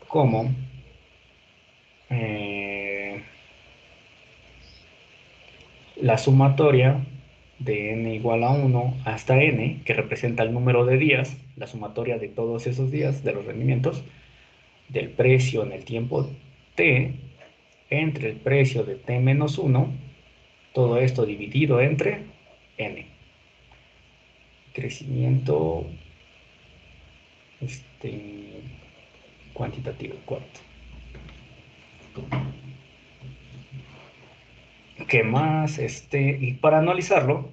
como la sumatoria de n igual a 1 hasta n, que representa el número de días, la sumatoria de todos esos días, de los rendimientos, del precio en el tiempo t, entre el precio de t menos 1, todo esto dividido entre n. Crecimiento cuantitativo, cuarto. ¿Qué más? Y para analizarlo,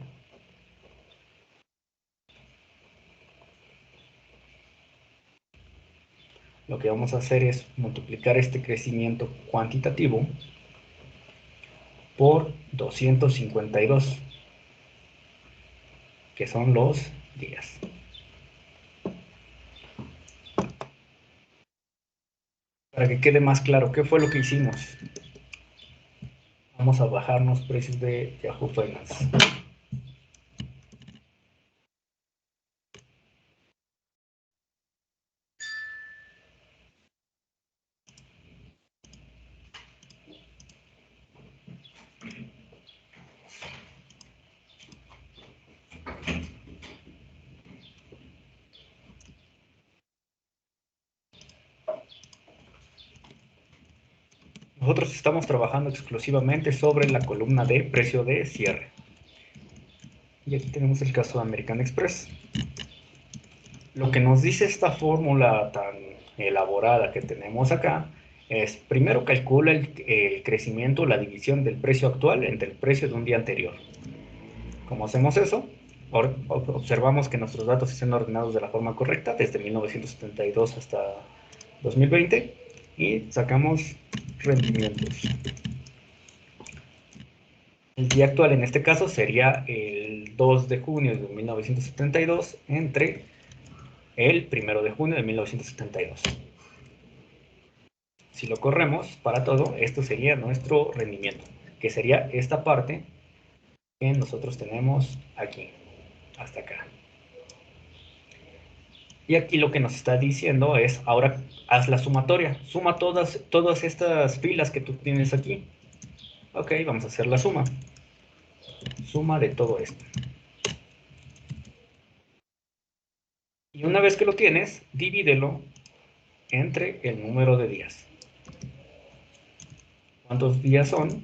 lo que vamos a hacer es multiplicar este crecimiento cuantitativo por 252, que son los días. Para que quede más claro, ¿qué fue lo que hicimos? Vamos a bajarnos precios de Yahoo Finance. nosotros estamos trabajando exclusivamente sobre la columna de precio de cierre. Y aquí tenemos el caso de American Express. Lo que nos dice esta fórmula tan elaborada que tenemos acá es, primero calcula el crecimiento, la división del precio actual entre el precio de un día anterior. ¿Cómo hacemos eso? Observamos que nuestros datos estén ordenados de la forma correcta desde 1972 hasta 2020 y sacamos rendimientos. El día actual en este caso sería el 2 de junio de 1972 entre el 1 de junio de 1972. Si lo corremos para todo, esto sería nuestro rendimiento, que sería esta parte que nosotros tenemos aquí, hasta acá. Y aquí lo que nos está diciendo es, ahora haz la sumatoria, suma todas estas filas que tú tienes aquí. Ok, vamos a hacer la suma. Suma de todo esto. Y una vez que lo tienes, divídelo entre el número de días. ¿Cuántos días son?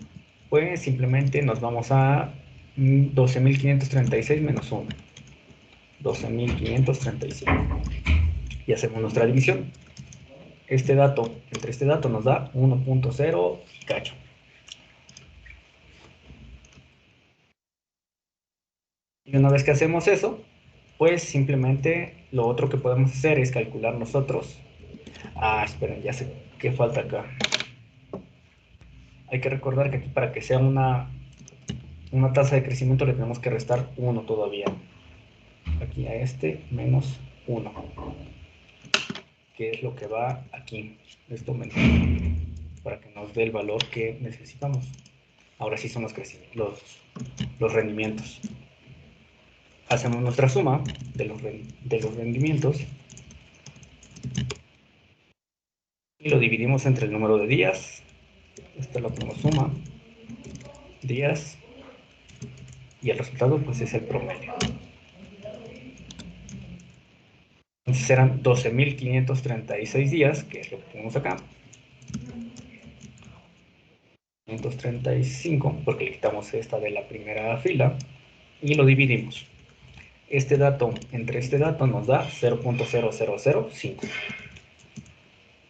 Pues simplemente nos vamos a 12.536 menos 1. 12.535. Y hacemos nuestra división. Este dato, entre este dato nos da 1.0 y cacho. Y una vez que hacemos eso, pues simplemente lo otro que podemos hacer es calcular nosotros. Esperen, ya sé qué falta acá. Hay que recordar que aquí para que sea una tasa de crecimiento le tenemos que restar 1 todavía. Aquí a este menos 1. Que es lo que va aquí. Esto menos 1. Para que nos dé el valor que necesitamos. Ahora sí son los rendimientos. Hacemos nuestra suma de los rendimientos. Y lo dividimos entre el número de días. Esta lo ponemos suma. Días. Y el resultado pues es el promedio. Entonces serán 12.536 días, que es lo que tenemos acá. 535, porque le quitamos esta de la primera fila. Y lo dividimos. Este dato entre este dato nos da 0.0005.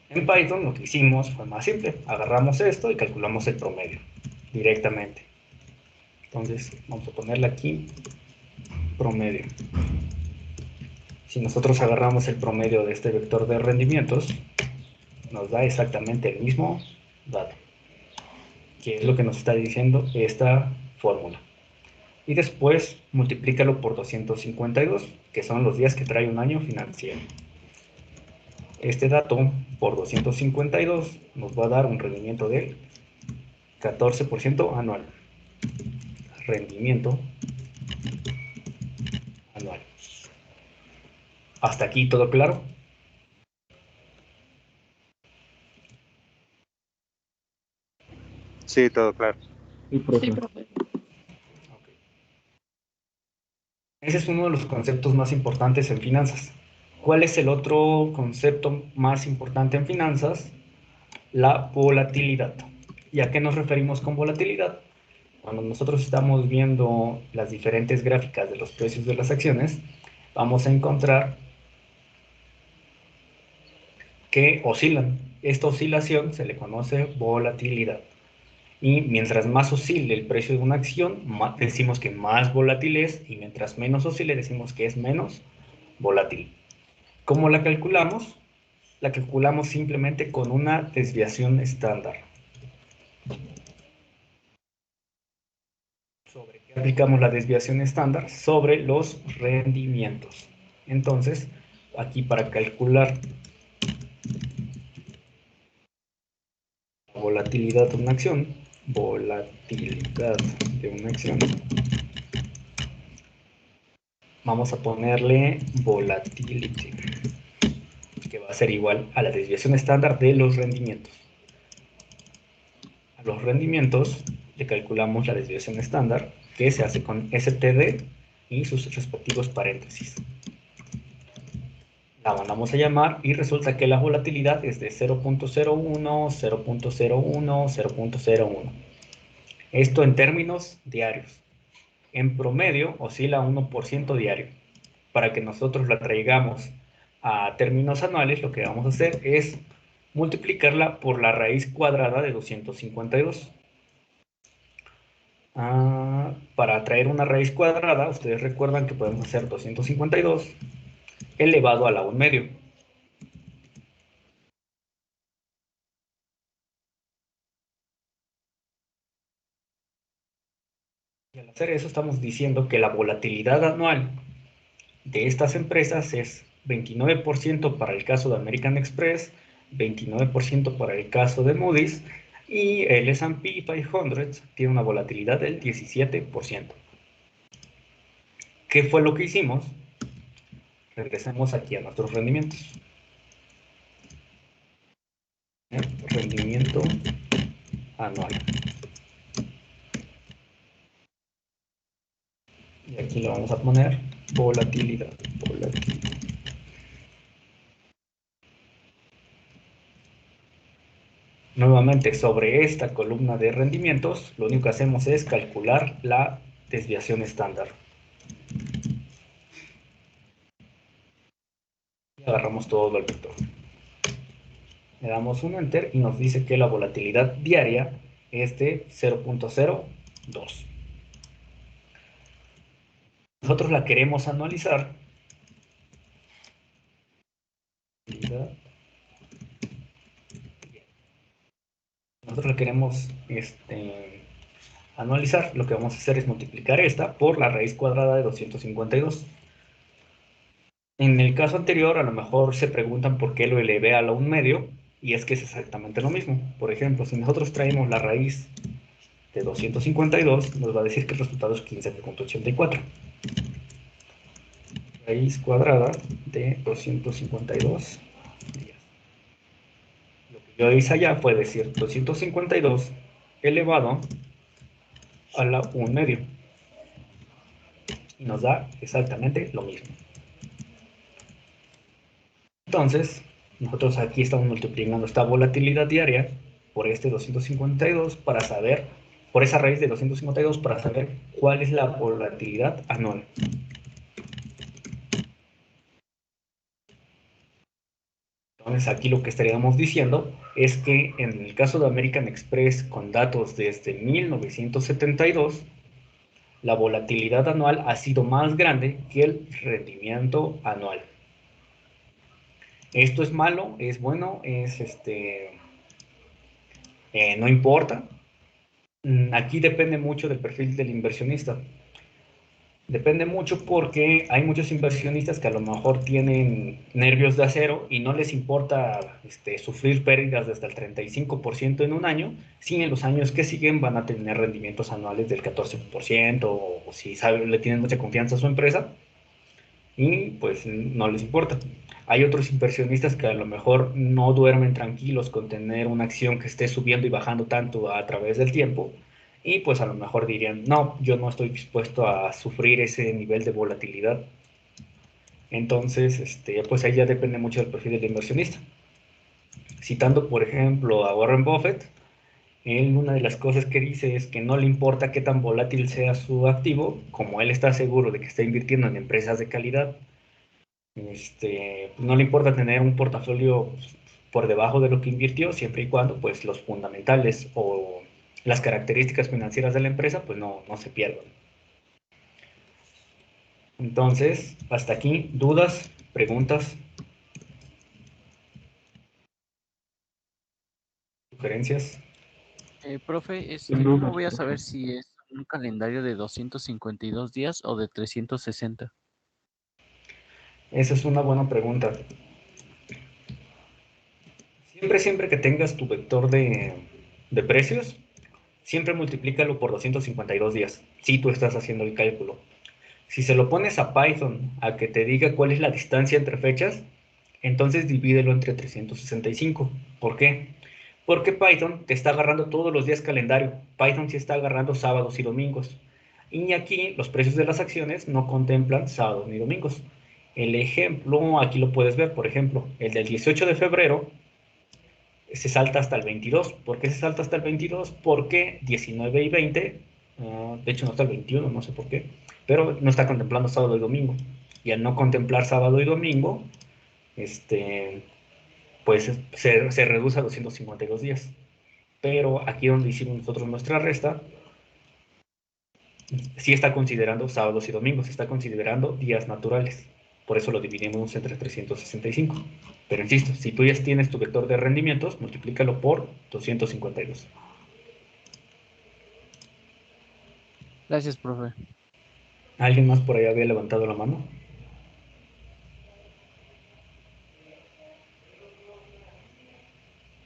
En Python lo que hicimos fue más simple. Agarramos esto y calculamos el promedio directamente. Entonces vamos a ponerle aquí promedio. Si nosotros agarramos el promedio de este vector de rendimientos, nos da exactamente el mismo dato, que es lo que nos está diciendo esta fórmula. Y después multiplícalo por 252, que son los días que trae un año financiero. Este dato por 252 nos va a dar un rendimiento del 14% anual. Rendimiento anual. ¿Hasta aquí todo claro? Sí, todo claro. Sí, profe. Sí, profe. Okay. Ese es uno de los conceptos más importantes en finanzas. ¿Cuál es el otro concepto más importante en finanzas? La volatilidad. ¿Y a qué nos referimos con volatilidad? Cuando nosotros estamos viendo las diferentes gráficas de los precios de las acciones, vamos a encontrar que oscilan. Esta oscilación se le conoce volatilidad. Y mientras más oscile el precio de una acción, decimos que más volátil es, y mientras menos oscile, decimos que es menos volátil. ¿Cómo la calculamos? La calculamos simplemente con una desviación estándar. ¿Sobre qué aplicamos la desviación estándar? Sobre los rendimientos. Entonces, aquí para calcular la volatilidad de una acción, vamos a ponerle volatility, que va a ser igual a la desviación estándar de los rendimientos. A los rendimientos le calculamos la desviación estándar, que se hace con STD y sus respectivos paréntesis. La mandamos a llamar y resulta que la volatilidad es de 0.01, 0.01, 0.01. Esto en términos diarios. En promedio oscila 1% diario. Para que nosotros la traigamos a términos anuales, lo que vamos a hacer es multiplicarla por la raíz cuadrada de 252. Para traer una raíz cuadrada, ustedes recuerdan que podemos hacer 252 elevado a la 1 medio. Y al hacer eso estamos diciendo que la volatilidad anual de estas empresas es 29% para el caso de American Express, 29% para el caso de Moody's, y el S&P 500 tiene una volatilidad del 17%. ¿Qué fue lo que hicimos? Regresemos aquí a nuestros rendimientos. Rendimiento anual. Y aquí le vamos a poner volatilidad. Nuevamente, sobre esta columna de rendimientos, lo único que hacemos es calcular la desviación estándar. Y agarramos todo el vector. Le damos un enter y nos dice que la volatilidad diaria es de 0.02. Nosotros la queremos anualizar. Nosotros la queremos anualizar. Lo que vamos a hacer es multiplicar esta por la raíz cuadrada de 252. En el caso anterior, a lo mejor se preguntan por qué lo elevé a la 1 medio, y es que es exactamente lo mismo. Por ejemplo, si nosotros traemos la raíz de 252, nos va a decir que el resultado es 15.84. Raíz cuadrada de 252 días. Lo que yo hice allá fue decir 252 elevado a la 1 medio. Y nos da exactamente lo mismo. Entonces, nosotros aquí estamos multiplicando esta volatilidad diaria por este 252 para saber, por esa raíz de 252 para saber cuál es la volatilidad anual. Entonces aquí lo que estaríamos diciendo es que en el caso de American Express con datos desde 1972, la volatilidad anual ha sido más grande que el rendimiento anual. Esto es malo, es bueno, es no importa. Aquí depende mucho del perfil del inversionista. Depende mucho porque hay muchos inversionistas que a lo mejor tienen nervios de acero y no les importa sufrir pérdidas de hasta el 35% en un año, si en los años que siguen van a tener rendimientos anuales del 14%, o si le tienen mucha confianza a su empresa, y pues no les importa. Hay otros inversionistas que a lo mejor no duermen tranquilos con tener una acción que esté subiendo y bajando tanto a través del tiempo, y pues a lo mejor dirían, no, yo no estoy dispuesto a sufrir ese nivel de volatilidad. Entonces, pues ahí ya depende mucho del perfil del inversionista. Citando, por ejemplo, a Warren Buffett, él una de las cosas que dice es que no le importa qué tan volátil sea su activo, como él está seguro de que está invirtiendo en empresas de calidad, no le importa tener un portafolio por debajo de lo que invirtió, siempre y cuando pues los fundamentales o las características financieras de la empresa pues no se pierdan. Entonces, hasta aquí, ¿dudas? ¿Preguntas? ¿Sugerencias? Profe, Sin ¿cómo duda, voy a profe. saber si es un calendario de 252 días o de 360? Esa es una buena pregunta. Siempre que tengas tu vector de precios, siempre multiplícalo por 252 días, si tú estás haciendo el cálculo. Si se lo pones a Python a que te diga cuál es la distancia entre fechas, entonces divídelo entre 365. ¿Por qué? Porque Python te está agarrando todos los días calendario. Python sí está agarrando sábados y domingos. Y aquí los precios de las acciones no contemplan sábados ni domingos. El ejemplo, aquí lo puedes ver, por ejemplo, el del 18 de febrero se salta hasta el 22. ¿Por qué se salta hasta el 22? Porque 19 y 20, de hecho no está el 21, no sé por qué, pero no está contemplando sábado y domingo. Y al no contemplar sábado y domingo, pues se reduce a 252 días. Pero aquí donde hicimos nosotros nuestra resta, sí está considerando sábados y domingos, está considerando días naturales. Por eso lo dividimos entre 365. Pero insisto, si tú ya tienes tu vector de rendimientos, multiplícalo por 252. Gracias, profe. ¿Alguien más por ahí había levantado la mano?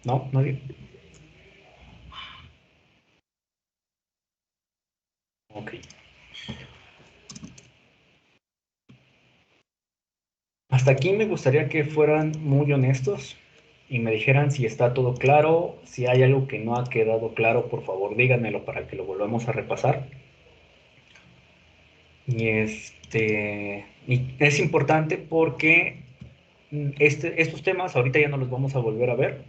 ¿No? ¿Nadie? Ok. Hasta aquí me gustaría que fueran muy honestos y me dijeran si está todo claro, si hay algo que no ha quedado claro, por favor díganmelo para que lo volvamos a repasar. Y y es importante porque estos temas ahorita ya no los vamos a volver a ver.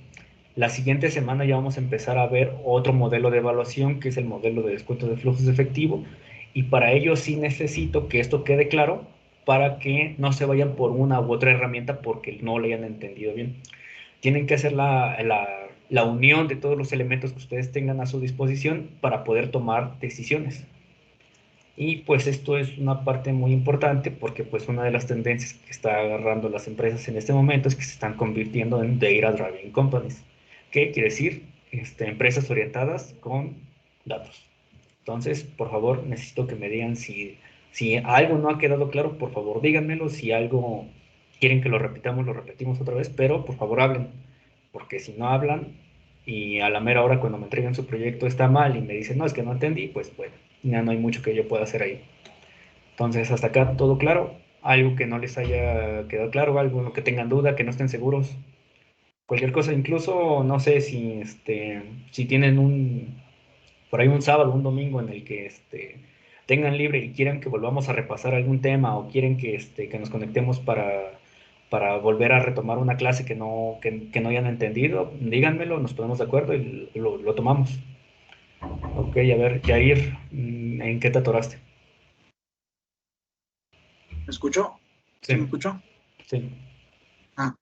La siguiente semana ya vamos a empezar a ver otro modelo de evaluación, que es el modelo de descuento de flujos de efectivo. Y para ello sí necesito que esto quede claro para que no se vayan por una u otra herramienta porque no lo hayan entendido bien. Tienen que hacer la unión de todos los elementos que ustedes tengan a su disposición para poder tomar decisiones. Y pues esto es una parte muy importante porque pues una de las tendencias que está agarrando las empresas en este momento es que se están convirtiendo en Data Driving Companies. ¿Qué quiere decir? Empresas orientadas con datos. Entonces, por favor, necesito que me digan si algo no ha quedado claro, por favor díganmelo. Si algo quieren que lo repitamos, lo repetimos otra vez, pero por favor hablen. Porque si no hablan y a la mera hora cuando me entreguen su proyecto está mal y me dicen, no, es que no entendí, pues bueno, ya no hay mucho que yo pueda hacer ahí. Entonces, hasta acá todo claro. Algo que no les haya quedado claro, algo en lo que tengan duda, que no estén seguros. Cualquier cosa, incluso no sé si tienen por ahí un sábado, un domingo en el que tengan libre y quieran que volvamos a repasar algún tema o quieren que nos conectemos para volver a retomar una clase que no hayan entendido, díganmelo, nos ponemos de acuerdo y lo tomamos. Ok, a ver, Jair, ¿en qué te atoraste? ¿Me escuchó? ¿Sí me Sí, escuchó? sí. Ah,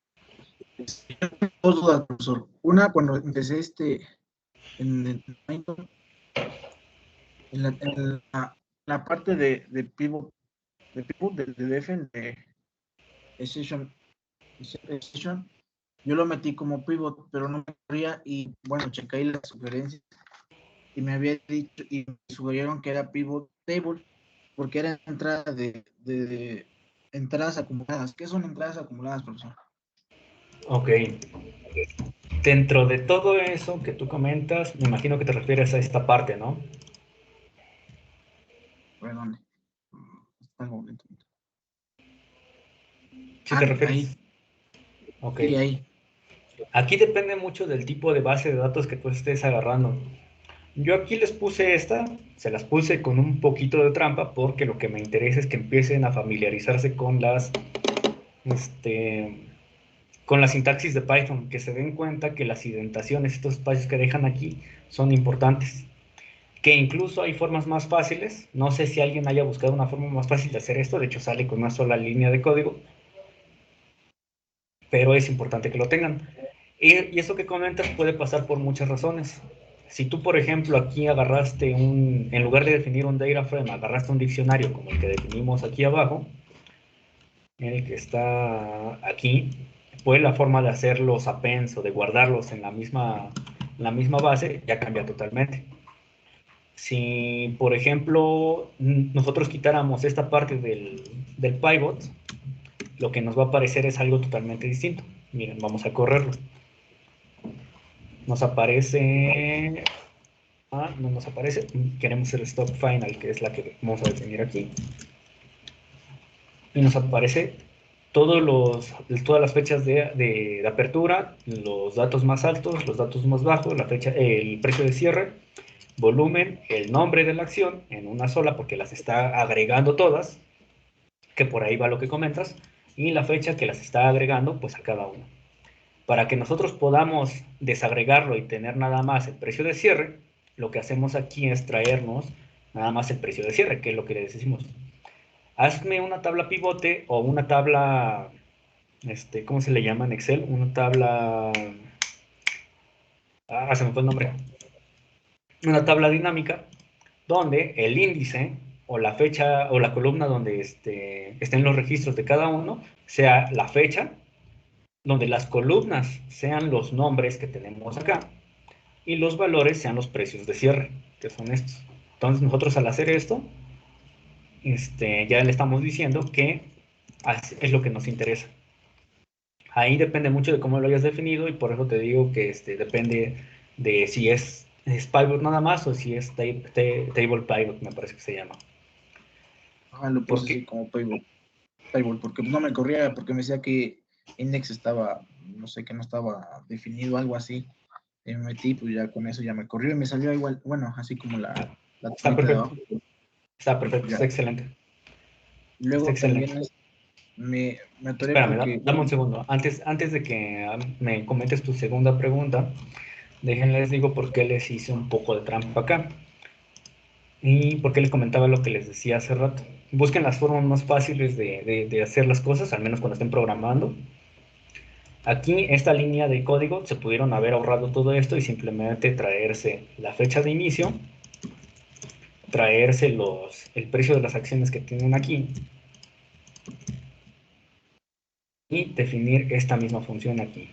dos dudas, profesor. Una, cuando empecé en Python, en la parte de pivot, de defen, de session, yo lo metí como pivot, pero no me corría y bueno, chequé ahí las sugerencias y me había dicho y me sugirieron que era pivot table porque era entrada de entradas acumuladas. ¿Qué son entradas acumuladas, profesor? Ok. Dentro de todo eso que tú comentas, me imagino que te refieres a esta parte, ¿no? Perdón. Está un momento. ¿Sí te Ahí, refieres? Ok. sí, ahí. Aquí depende mucho del tipo de base de datos que tú estés agarrando. Yo aquí les puse se las puse con un poquito de trampa porque lo que me interesa es que empiecen a familiarizarse con la sintaxis de Python, que se den cuenta que las indentaciones, estos espacios que dejan aquí, son importantes. Que incluso hay formas más fáciles. No sé si alguien haya buscado una forma más fácil de hacer esto. De hecho, sale con una sola línea de código. Pero es importante que lo tengan. Y eso que comentas puede pasar por muchas razones. Si tú, por ejemplo, aquí agarraste en lugar de definir un data frame, agarraste un diccionario como el que definimos aquí abajo, el que está aquí, pues la forma de hacer los appends o de guardarlos en la misma base ya cambia totalmente. Si, por ejemplo, nosotros quitáramos esta parte del pivot, lo que nos va a aparecer es algo totalmente distinto. Miren, vamos a correrlo. Nos aparece... no nos aparece. Queremos el stock final, que es la que vamos a definir aquí. Y nos aparece todas las fechas de apertura, los datos más altos, los datos más bajos, el precio de cierre, volumen, el nombre de la acción en una sola, porque las está agregando todas, que por ahí va lo que comentas, y la fecha que las está agregando pues a cada uno. Para que nosotros podamos desagregarlo y tener nada más el precio de cierre, lo que hacemos aquí es traernos nada más el precio de cierre, que es lo que les decimos. Hazme una tabla pivote o una tabla, ¿cómo se le llama en Excel? Una tabla, se me fue el nombre. Una tabla dinámica donde el índice o la fecha o la columna donde estén los registros de cada uno sea la fecha, donde las columnas sean los nombres que tenemos acá y los valores sean los precios de cierre, que son estos. Entonces nosotros al hacer esto, ya le estamos diciendo que es lo que nos interesa. Ahí depende mucho de cómo lo hayas definido y por eso te digo que depende de si es pivot nada más o si es table pivot, me parece que se llama. Lo puse así como table, porque no me corría, porque me decía que index estaba, no sé, que no estaba definido, algo así. Y me metí, pues ya con eso ya me corrió y me salió igual, bueno, así como la Está perfecto. de abajo. Está perfecto, Ya. está excelente. Luego está excelente. también me atoré. Espérame, porque... dame un segundo. Antes de que me comentes tu segunda pregunta, déjenles digo por qué les hice un poco de trampa acá. Y por qué les comentaba lo que les decía hace rato. Busquen las formas más fáciles de hacer las cosas, al menos cuando estén programando. Aquí, esta línea de código, se pudieron haber ahorrado todo esto y simplemente traerse la fecha de inicio, traerse el precio de las acciones que tienen aquí y definir esta misma función aquí.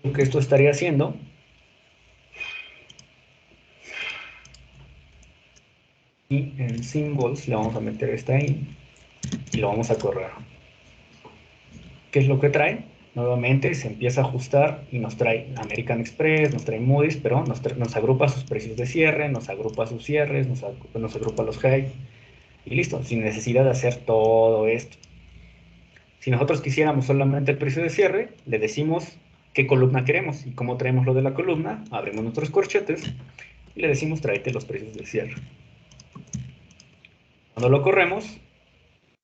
Lo que esto estaría haciendo y en symbols le vamos a meter esta ahí y lo vamos a correr. ¿Qué es lo que trae? Nuevamente se empieza a ajustar y nos trae American Express, nos trae Moody's, pero nos agrupa sus precios de cierre, nos agrupa sus cierres, nos agrupa los high y listo, sin necesidad de hacer todo esto. Si nosotros quisiéramos solamente el precio de cierre, le decimos qué columna queremos y cómo traemos lo de la columna, abrimos nuestros corchetes y le decimos tráete los precios de cierre. Cuando lo corremos,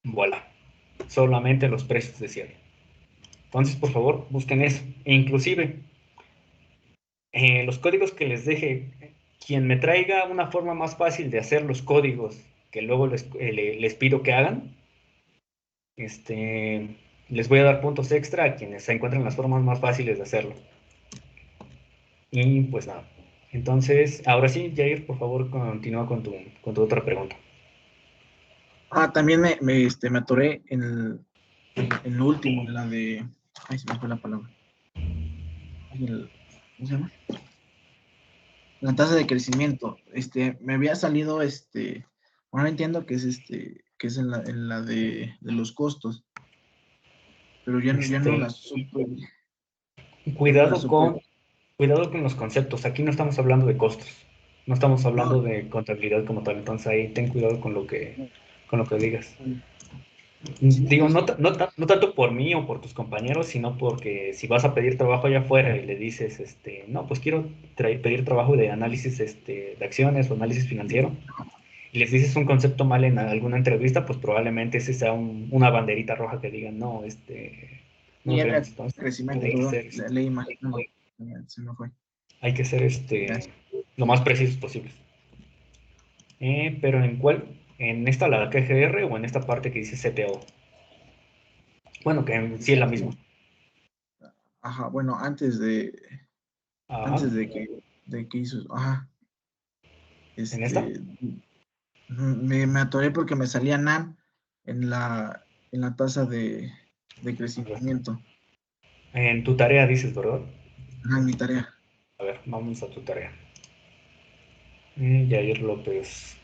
voilà, solamente los precios de cierre. Entonces, por favor, busquen eso. E inclusive, los códigos que les deje, quien me traiga una forma más fácil de hacer los códigos que luego les pido que hagan, les voy a dar puntos extra a quienes se encuentren las formas más fáciles de hacerlo. Y pues nada. Entonces, ahora sí, Jair, por favor, continúa con tu otra pregunta. También me atoré en lo último, en la de... Ay, se me fue la palabra. ¿Cómo se llama? La tasa de crecimiento. Me había salido, bueno, entiendo que es que es en la de los costos, pero ya no la supe. Cuidado con los conceptos. Aquí no estamos hablando de costos. No estamos hablando de contabilidad como tal. Entonces ahí ten cuidado con lo que digas. Digo, no tanto por mí o por tus compañeros, sino porque si vas a pedir trabajo allá afuera y le dices, no, pues quiero pedir trabajo de análisis de acciones o análisis financiero, y les dices un concepto mal en alguna entrevista, pues probablemente ese sea una banderita roja que digan, no, no Y era queremos. Entonces, crecimiento, leí mal. Se me fue. Hay que ser lo más precisos posible. Pero ¿en cuál? ¿En esta la KGR o en esta parte que dice CTO? Bueno, que en sí es la misma. Ajá, bueno, antes de que hizo, ajá. ¿En esta? Me atoré porque me salía NAM en la tasa de crecimiento. En tu tarea dices, ¿verdad? En mi tarea. A ver, vamos a tu tarea. Jair López.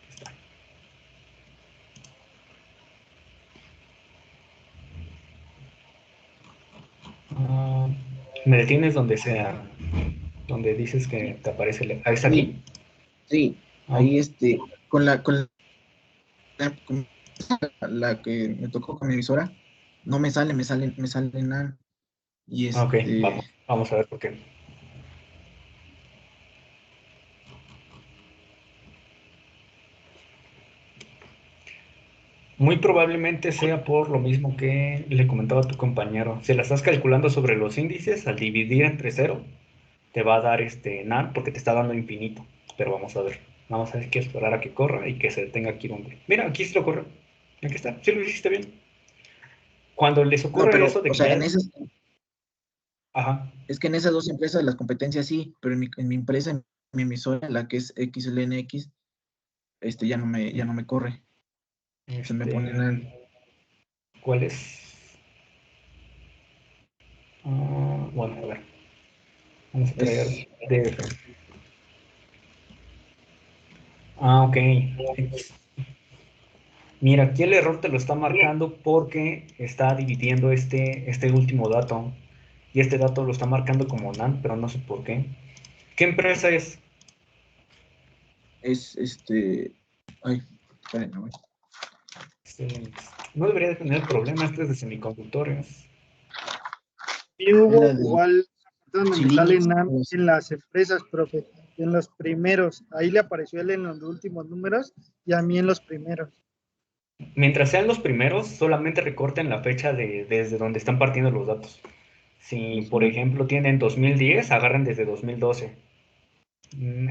Está. Me detienes donde sea, donde dices que te aparece. ¿Es aquí? Sí, ahí con la que me tocó con mi emisora, no me sale NAM. Y Ok, vamos a ver por qué. Muy probablemente sea por lo mismo que le comentaba a tu compañero. Si la estás calculando sobre los índices, al dividir entre cero, te va a dar NaN porque te está dando infinito. Pero vamos a ver. Vamos a ver que esperar a que corra y que se detenga aquí donde. Mira, aquí sí lo corre. Aquí está, sí lo hiciste bien. Cuando les No, ocurre pero, eso de o que sea, ya. Ajá. es que en esas dos empresas las competencias sí, pero en mi empresa, en mi emisora, la que es XLNX, ya no me corre. Se me ponen ¿Cuál es? Bueno, a ver. Vamos a traer es, DF. Ok. Mira, aquí el error te lo está marcando porque está dividiendo este último dato. Y este dato lo está marcando como NaN, pero no sé por qué. ¿Qué empresa es? es ay, espérenme, güey. No debería de tener problemas, este es de semiconductores. Y Es hubo la de igual donde me sale Xilinx, NAM algo así. en las empresas, profe, en los primeros. Ahí le apareció él en los últimos números y a mí en los primeros. Mientras sean los primeros, solamente recorten la fecha desde donde están partiendo los datos. Si, por ejemplo, tienen 2010, agarren desde 2012.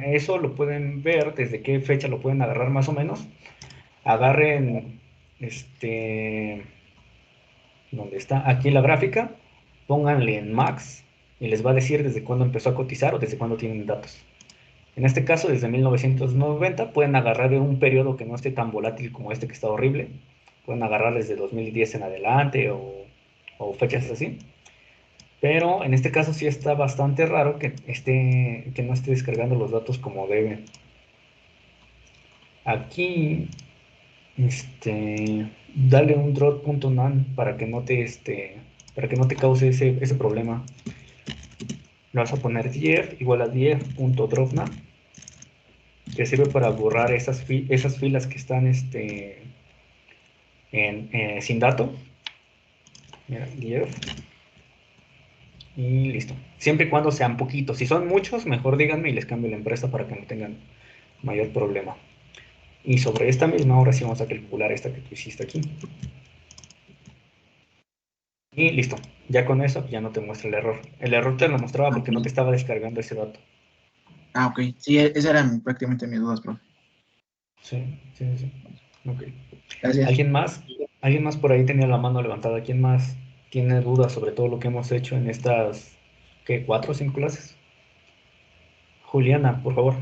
Eso lo pueden ver, desde qué fecha lo pueden agarrar más o menos. Agarren, donde está aquí la gráfica, pónganle en max y les va a decir desde cuándo empezó a cotizar o desde cuándo tienen datos. En este caso, desde 1990, pueden agarrar de un periodo que no esté tan volátil como este que está horrible. Pueden agarrar desde 2010 en adelante o fechas así. Pero en este caso sí está bastante raro que no esté descargando los datos como debe. Aquí, dale un drop.nan para que no te cause ese problema. Le vas a poner dief igual a dief.dropnan, que sirve para borrar esas filas que están sin dato. Mira, dief. Y listo. Siempre y cuando sean poquitos. Si son muchos, mejor díganme y les cambio la empresa para que no tengan mayor problema. Y sobre esta misma, ahora sí vamos a calcular esta que tú hiciste aquí. Y listo. Ya con eso ya no te muestra el error. El error te lo mostraba porque no te estaba descargando ese dato. Ok. Sí, esas eran prácticamente mis dudas, profe. Sí. Ok. Gracias. ¿Alguien más? ¿Alguien más por ahí tenía la mano levantada? ¿Quién más tiene dudas sobre todo lo que hemos hecho en estas, ¿qué? ¿4 o 5 clases? Juliana, por favor.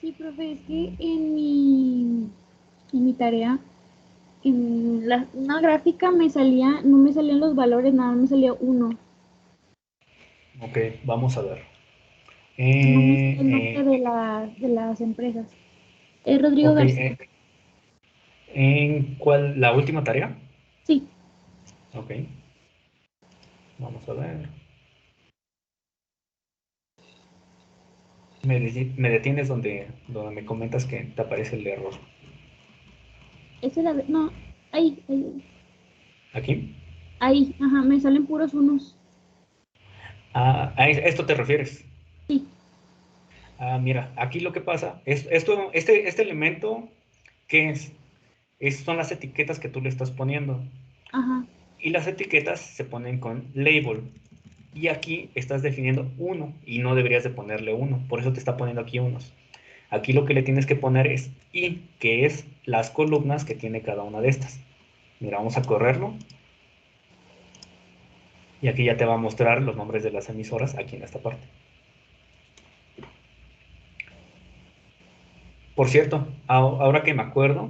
Sí, profe, es que en mi tarea, una gráfica no me salían los valores, nada más me salía uno. Ok, vamos a ver. No me salía el nombre de las empresas. Es Rodrigo Ok, García. ¿en cuál? ¿La última tarea? Sí, Ok, vamos a ver. Me detienes donde me comentas que te aparece el error. esa es no, ahí, ¿Aquí? ahí, ajá, me salen puros unos. ¿A esto te refieres? Sí, Mira, aquí lo que pasa es este elemento, ¿qué es? Son las etiquetas que tú le estás poniendo. ajá, Y las etiquetas se ponen con label. Y aquí estás definiendo uno y no deberías de ponerle uno. Por eso te está poniendo aquí unos. Aquí lo que le tienes que poner es i, que es las columnas que tiene cada una de estas. Mira, vamos a correrlo. Y aquí ya te va a mostrar los nombres de las emisoras aquí en esta parte. Por cierto, ahora que me acuerdo,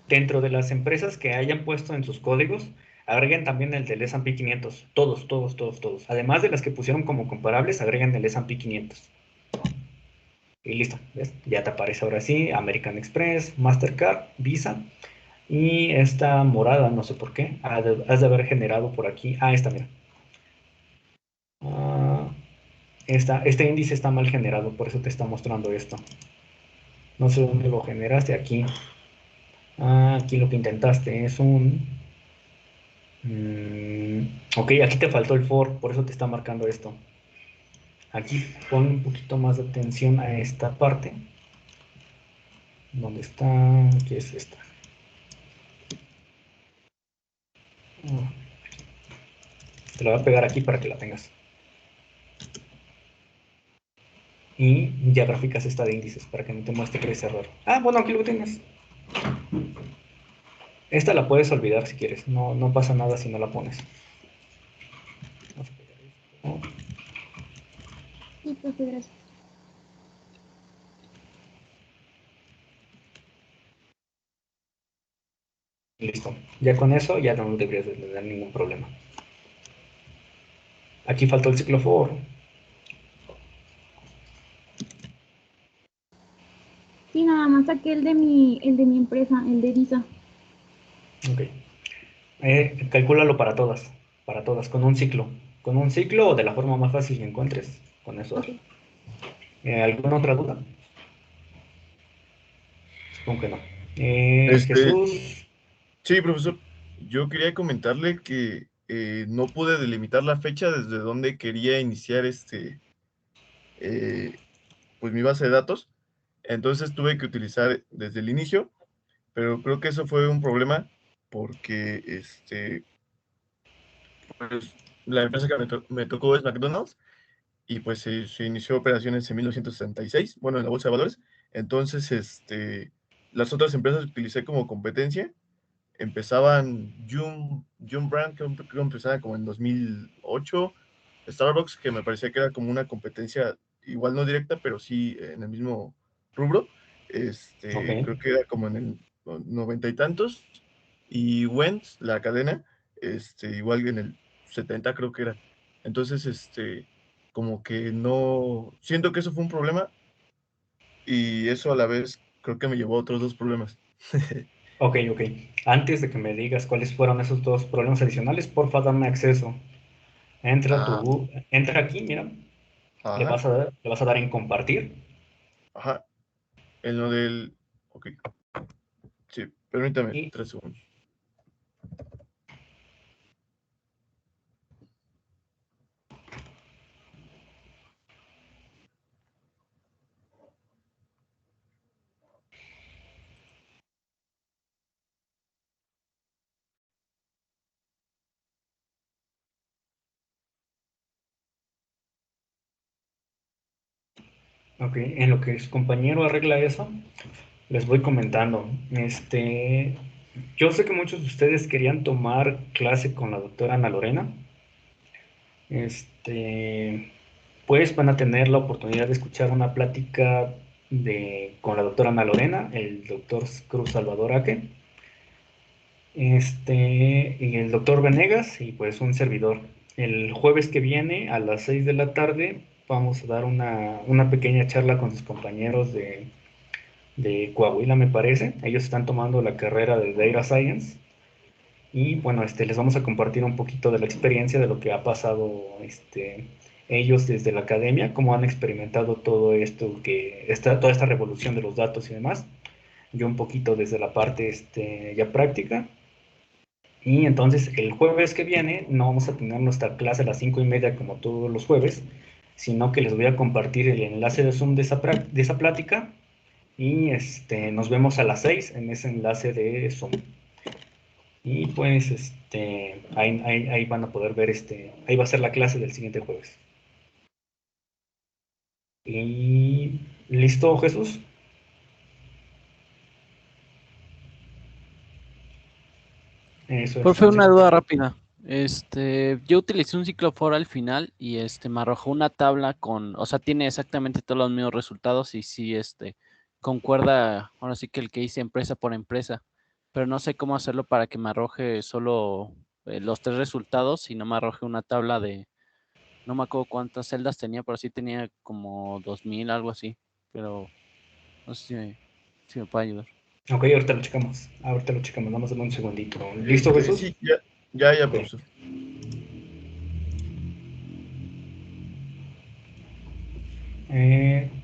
dentro de las empresas que hayan puesto en sus códigos, agreguen también el del S&P 500. Todos, todos, todos, todos. Además de las que pusieron como comparables, agreguen el S&P 500. Y listo, ¿ves? Ya te aparece ahora sí American Express, Mastercard, Visa. Y esta morada, no sé por qué, has de haber generado por aquí. Esta, mira. Ah, este índice está mal generado, por eso te está mostrando esto. No sé dónde lo generaste, aquí. Aquí lo que intentaste es Ok, aquí te faltó el for, por eso te está marcando esto. Aquí pon un poquito más de atención a esta parte. ¿Dónde está? Aquí es esta. Te la voy a pegar aquí para que la tengas. Y ya gráficas esta de índices para que no te muestre ese error. Ah, bueno, aquí lo tienes. Esta la puedes olvidar si quieres. No, no pasa nada si no la pones. Vamos a pegar esto. Sí, profe, gracias. Listo. Ya con eso ya no deberías de tener ningún problema. Aquí faltó el ciclo for. Sí, nada más saqué el de mi empresa, el de Visa. Ok. Calcúlalo para todas, con un ciclo. Con un ciclo o de la forma más fácil que encuentres. Con eso. Ok. ¿Alguna otra duda? Supongo que no. Este, Jesús. sí, profesor, yo quería comentarle que no pude delimitar la fecha desde donde quería iniciar eh, pues mi base de datos, entonces tuve que utilizar desde el inicio, pero creo que eso fue un problema porque pues, la empresa que me tocó es McDonald's y pues se inició operaciones en 1966, bueno, en la bolsa de valores. Entonces, las otras empresas que utilicé como competencia empezaban Jum Brand, creo que empezaba como en 2008, Starbucks, que me parecía que era como una competencia, igual no directa, pero sí en el mismo rubro. Ok. Creo que era como en el noventa y tantos, y Wendy's, la cadena, igual en el 70 creo que era. Entonces, como que no, siento que eso fue un problema, y eso a la vez creo que me llevó a otros dos problemas. Ok, ok. Antes de que me digas cuáles fueron esos dos problemas adicionales, porfa, dame acceso. Ah, Entra aquí, mira. ajá, Le vas a dar en compartir. ajá. En lo del... Ok, sí, permítame Y, 3 segundos. ok, en lo que su compañero arregla eso, les voy comentando. Yo sé que muchos de ustedes querían tomar clase con la doctora Ana Lorena. Este, pues van a tener la oportunidad de escuchar una plática con la doctora Ana Lorena, el doctor Cruz Salvador Aque, y el doctor Venegas y pues un servidor. El jueves que viene a las 6 de la tarde vamos a dar una pequeña charla con sus compañeros de Coahuila, me parece. Ellos están tomando la carrera de Data Science. Y bueno, les vamos a compartir un poquito de la experiencia de lo que ha pasado ellos desde la academia, cómo han experimentado todo esto, toda esta revolución de los datos y demás. Yo un poquito desde la parte ya práctica. Y entonces el jueves que viene no vamos a tener nuestra clase a las 5:30 como todos los jueves, sino que les voy a compartir el enlace de Zoom de esa plática y nos vemos a las 6 en ese enlace de Zoom. Y pues ahí van a poder ver, ahí va a ser la clase del siguiente jueves. Y listo, Jesús. Eso es, Profe, no sé una qué. duda rápida. Yo utilicé un ciclo for al final y me arrojó una tabla con, o sea, tiene exactamente todos los mismos resultados y sí, concuerda, ahora sí que el que hice empresa por empresa, pero no sé cómo hacerlo para que me arroje solo los tres resultados y no me arroje una tabla de, no me acuerdo cuántas celdas tenía, pero sí tenía como 2000, algo así, pero no sé si me puede ayudar. Ok, ahorita lo checamos. Ahorita lo checamos. Vamos a darle un segundito. ¿Listo, Jesús? Sí, ya, Ok. profesor.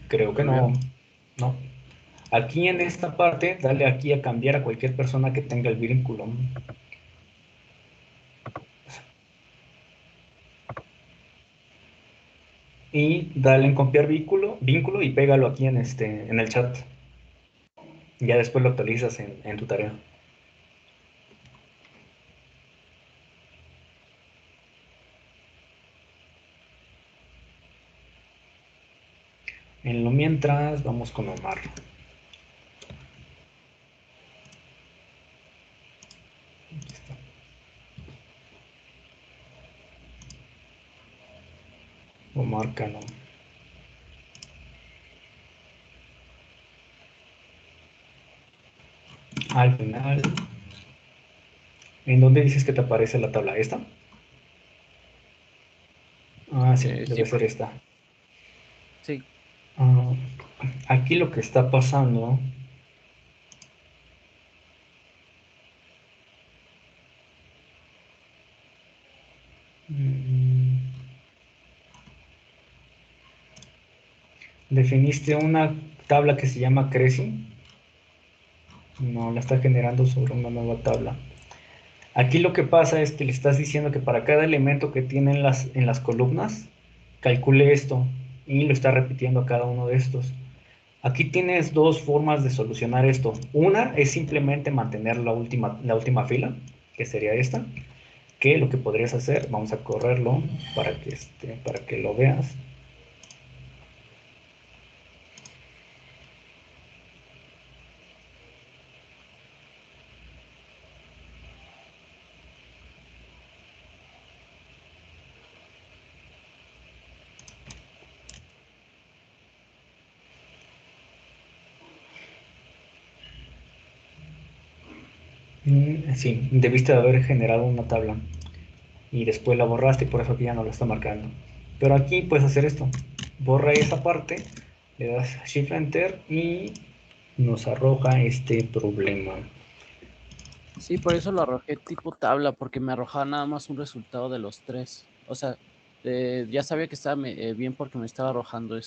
Creo que ¿Todo bien? no. No. Aquí en esta parte, dale aquí a cambiar a cualquier persona que tenga el vínculo. y dale en copiar vínculo y pégalo aquí en el chat. Ya después lo actualizas en tu tarea. En lo mientras, vamos con Omar. Omar Cano. Al final, ¿en dónde dices que te aparece la tabla? ¿Esta? Ah, sí, debe Sí, ser esta. sí. Ah, aquí lo que está pasando... Definiste una tabla que se llama Crazy. No, la está generando sobre una nueva tabla. Aquí lo que pasa es que le estás diciendo que para cada elemento que tiene en las columnas, calcule esto y lo está repitiendo a cada uno de estos. Aquí tienes dos formas de solucionar esto. Una es simplemente mantener la última fila, que sería esta, que lo que podrías hacer, vamos a correrlo para que lo veas. Sí, debiste de haber generado una tabla y después la borraste y por eso aquí ya no la está marcando. Pero aquí puedes hacer esto. Borra esa parte, le das Shift Enter y nos arroja este problema. Sí, por eso lo arrojé tipo tabla, porque me arrojaba nada más un resultado de los tres. O sea, ya sabía que estaba bien porque me estaba arrojando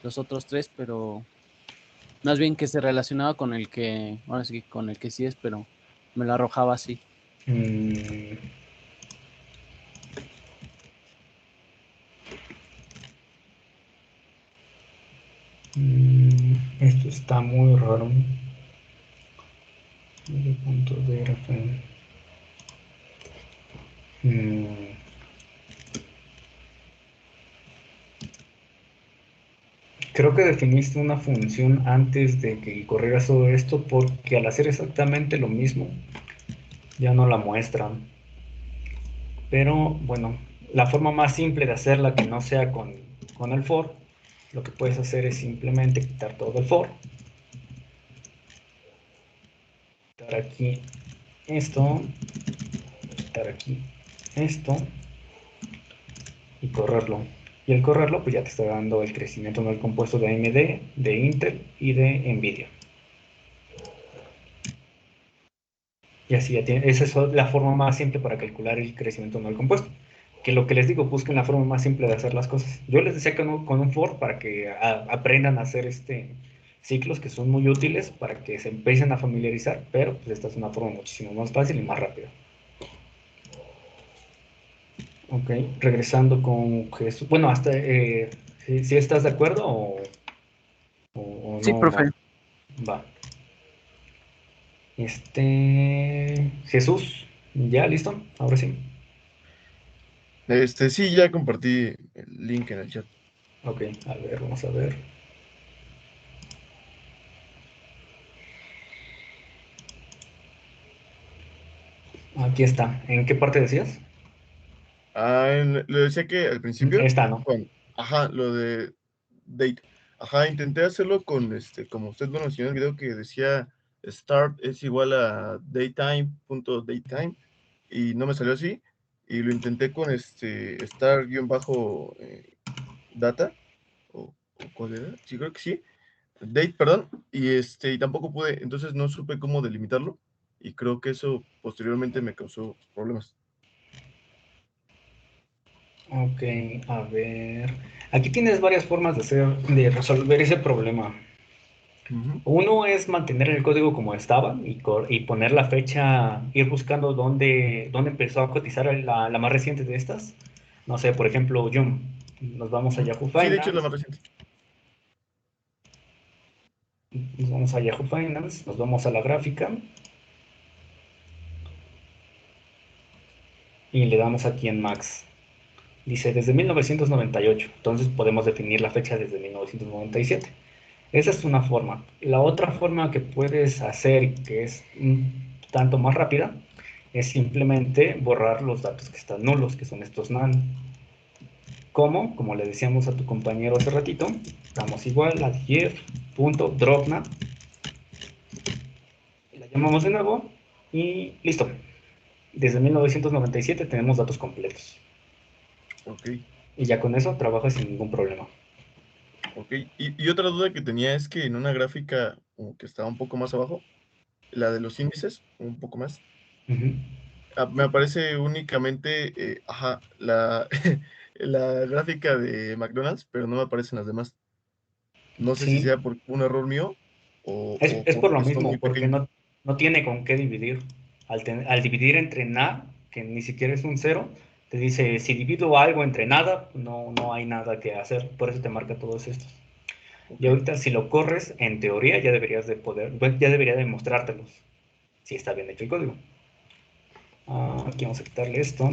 los otros tres, pero más bien que se relacionaba con el que, ahora sí que con el que sí es, pero me lo arrojaba así. Esto está muy raro. Puntos de RF. Creo que definiste una función antes de que corrieras todo esto, porque al hacer exactamente lo mismo ya no la muestran. Pero bueno, la forma más simple de hacerla que no sea con el for, lo que puedes hacer es simplemente quitar todo el for, quitar aquí esto, quitar aquí esto y correrlo. Y al correrlo, pues ya te está dando el crecimiento no el compuesto de AMD, de Intel y de Nvidia. Y así ya tiene, esa es la forma más simple para calcular el crecimiento no compuesto. Que lo que les digo, busquen la forma más simple de hacer las cosas. Yo les decía que con un for para que aprendan a hacer ciclos que son muy útiles para que se empiecen a familiarizar, pero pues esta es una forma muchísimo más fácil y más rápida. Ok, regresando con Jesús. Bueno, hasta si estás de acuerdo o Sí, no, profe. va. Jesús, ¿ya listo? Ahora sí. Sí, ya compartí el link en el chat. Ok, a ver, vamos a ver. Aquí está. ¿En qué parte decías? Le decía que al principio, Esta, ¿no? ajá, lo de date. Ajá, intenté hacerlo con, como usted lo mencionó en el video que decía start es igual a datetime.datetime y no me salió así. Y lo intenté con star-data, o ¿cuál era? Sí, creo que sí. Date, perdón, y tampoco pude, entonces no supe cómo delimitarlo y creo que eso posteriormente me causó problemas. Ok, a ver. Aquí tienes varias formas de resolver ese problema. Ujú. Uno es mantener el código como estaba y poner la fecha, ir buscando dónde empezó a cotizar la más reciente de estas. No sé, por ejemplo, Yum. Nos vamos a Yahoo Sí, de hecho Finance. es la más reciente. Nos vamos a Yahoo Finance, nos vamos a la gráfica y le damos aquí en Max. Dice desde 1998, entonces podemos definir la fecha desde 1997. Esa es una forma. La otra forma que puedes hacer, que es un tanto más rápida, es simplemente borrar los datos que están nulos, que son estos NaN. ¿Cómo? Como le decíamos a tu compañero hace ratito, damos igual a def.dropNaN, la llamamos de nuevo y listo. Desde 1997 tenemos datos completos. Ok, Y ya con eso trabajas sin ningún problema. ok. Y otra duda que tenía es que en una gráfica como que estaba un poco más abajo, la de los índices, un poco más, Ujú. me aparece únicamente, la, la gráfica de McDonald's, pero no me aparecen las demás. No sé si Sí, sea por un error mío o es por lo porque son mismo, muy porque pequeños. no tiene con qué dividir. Al dividir entre nada, que ni siquiera es un cero, te dice, si divido algo entre nada, no hay nada que hacer. Por eso te marca todos estos. Ok, Y ahorita si lo corres, en teoría ya deberías de poder, bueno, ya debería de mostrártelos, si está bien hecho el código. Aquí vamos a quitarle esto.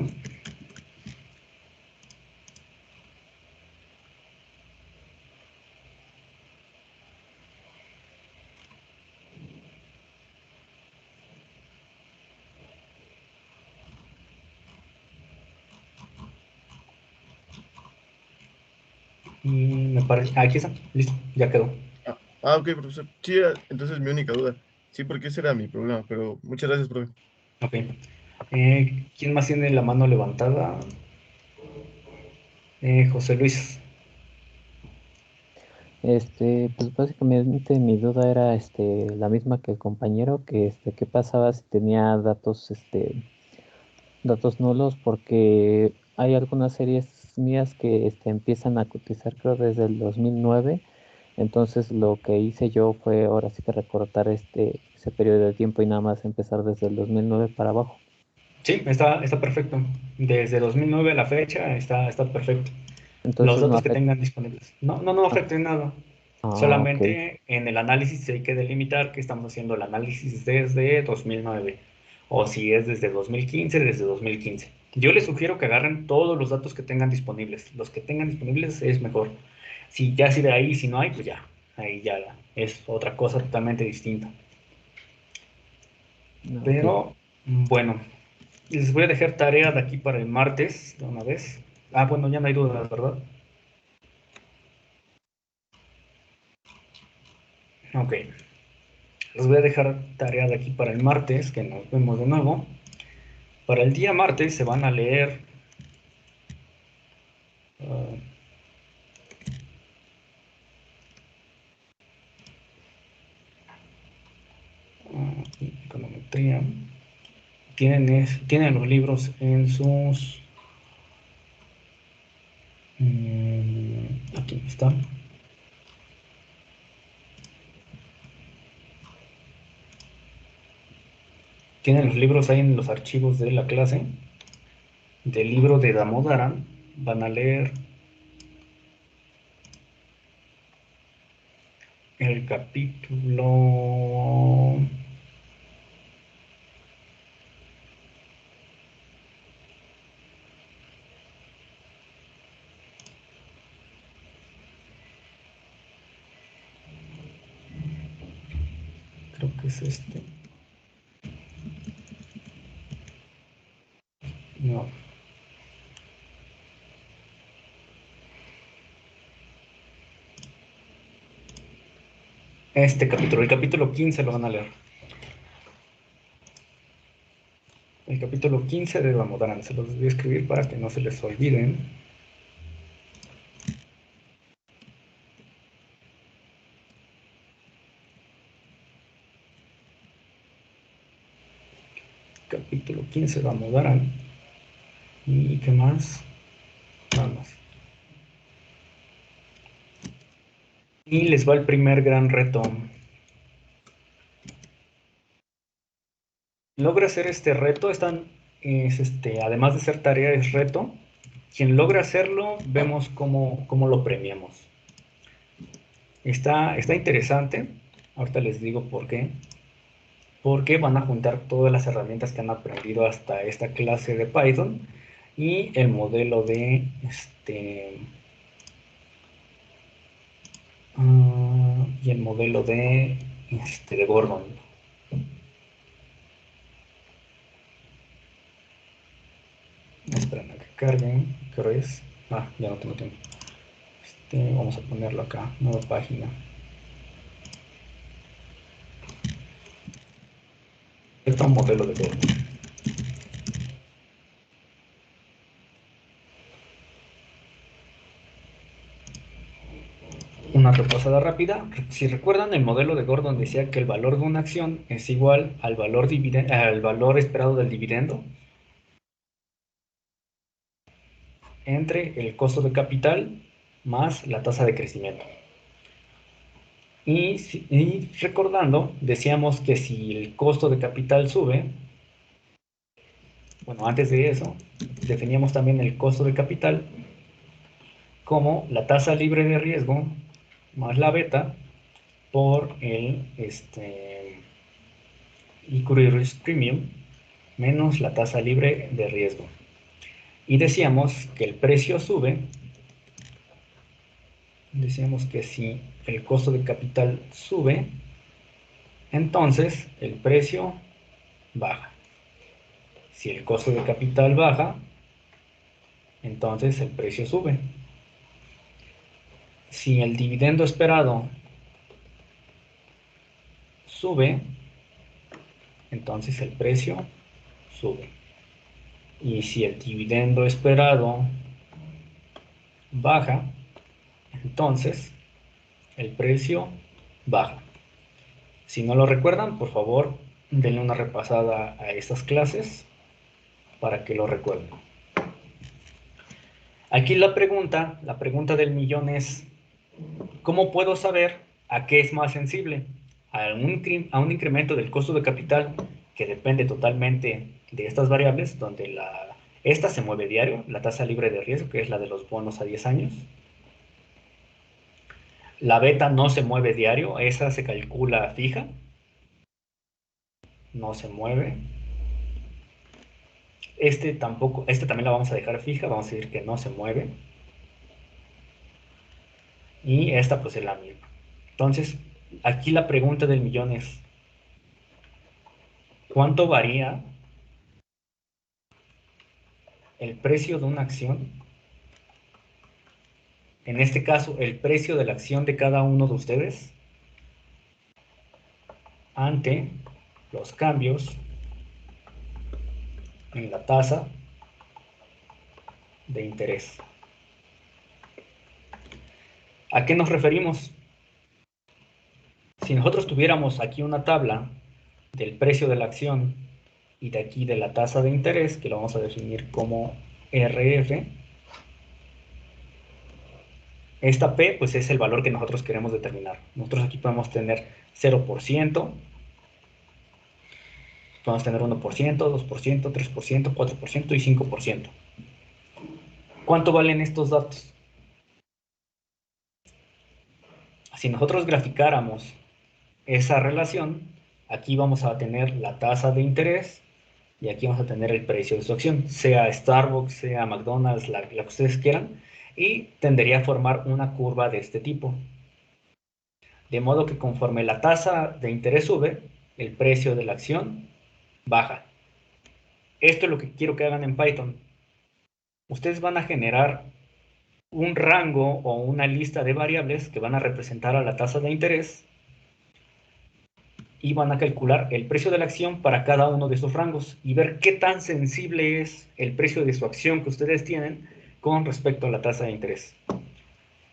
Y me parece, aquí está, listo, ya quedó. ok, profesor. Sí, entonces mi única duda. Sí, porque ese era mi problema, pero muchas gracias, profe. Ok. ¿Quién más tiene la mano levantada? José Luis. Pues básicamente mi duda era la misma que el compañero, que qué pasaba si tenía datos nulos, porque hay algunas series mías que empiezan a cotizar creo desde el 2009. Entonces lo que hice yo fue ahora sí que recortar ese periodo de tiempo y nada más empezar desde el 2009 para abajo. Sí, está perfecto. Desde 2009 a la fecha está perfecto. Los Entonces no datos que afecta. tengan disponibles. No afecta en nada. Ok. Solamente en el análisis hay que delimitar que estamos haciendo el análisis desde 2009. O si es desde 2015, desde 2015. Yo les sugiero que agarren todos los datos que tengan disponibles. Los que tengan disponibles es mejor. Si de ahí, si no hay, pues ya. Ahí ya es otra cosa totalmente distinta. Ok. Pero, bueno, les voy a dejar tarea de aquí para el martes, de una vez. Bueno, ya no hay dudas, ¿verdad? Ok. Les voy a dejar tarea de aquí para el martes, que nos vemos de nuevo. Para el día martes se van a leer... ah, econometría. Tienen los libros en sus... aquí están. Tienen los libros ahí en los archivos de la clase. Del libro de Damodaran van a leer el capítulo... Creo que es este. No. Este capítulo, el capítulo 15 lo van a leer. El capítulo 15 de Damodaran. Se los voy a escribir para que no se les olviden. Capítulo 15 de Damodaran. ¿Y qué más? Nada más. Y les va el primer gran reto. Logra hacer este reto. Además de ser tarea, es reto. Quien logra hacerlo, vemos cómo lo premiamos. Está interesante. Ahorita les digo por qué. Porque van a juntar todas las herramientas que han aprendido hasta esta clase de Python y el modelo de de Gordon. Esperen a que carguen. ¿Qué hora es? Ya no tengo tiempo. Vamos a ponerlo acá, nueva página. Este es un modelo de Gordon. Una repasada rápida. Si recuerdan, el modelo de Gordon decía que el valor de una acción es igual al valor esperado del dividendo entre el costo de capital más la tasa de crecimiento. Y recordando, decíamos que si el costo de capital sube, bueno, antes de eso, definíamos también el costo de capital como la tasa libre de riesgo más la beta por el Equity Risk Premium menos la tasa libre de riesgo. Y decíamos que el precio sube. Decíamos que si el costo de capital sube, entonces el precio baja. Si el costo de capital baja, entonces el precio sube. Si el dividendo esperado sube, entonces el precio sube. Y si el dividendo esperado baja, entonces el precio baja. Si no lo recuerdan, por favor, denle una repasada a estas clases para que lo recuerden. Aquí la pregunta del millón es, ¿cómo puedo saber a qué es más sensible? ¿A un incremento del costo de capital que depende totalmente de estas variables, donde esta se mueve diario, la tasa libre de riesgo, que es la de los bonos a 10 años? La beta no se mueve diario, esa se calcula fija, no se mueve. También la vamos a dejar fija, vamos a decir que no se mueve. Y esta pues es la misma. Entonces, aquí la pregunta del millón es, ¿cuánto varía el precio de una acción? En este caso, el precio de la acción de cada uno de ustedes ante los cambios en la tasa de interés. ¿A qué nos referimos? Si nosotros tuviéramos aquí una tabla del precio de la acción y de aquí de la tasa de interés, que lo vamos a definir como RF, esta P pues es el valor que nosotros queremos determinar. Nosotros aquí podemos tener 0%, podemos tener 1%, 2%, 3%, 4% y 5%. ¿Cuánto valen estos datos? Si nosotros graficáramos esa relación, aquí vamos a tener la tasa de interés y aquí vamos a tener el precio de su acción, sea Starbucks, sea McDonald's, la que ustedes quieran, y tendería a formar una curva de este tipo. De modo que conforme la tasa de interés sube, el precio de la acción baja. Esto es lo que quiero que hagan en Python. Ustedes van a generar un rango o una lista de variables que van a representar a la tasa de interés y van a calcular el precio de la acción para cada uno de esos rangos y ver qué tan sensible es el precio de su acción que ustedes tienen con respecto a la tasa de interés.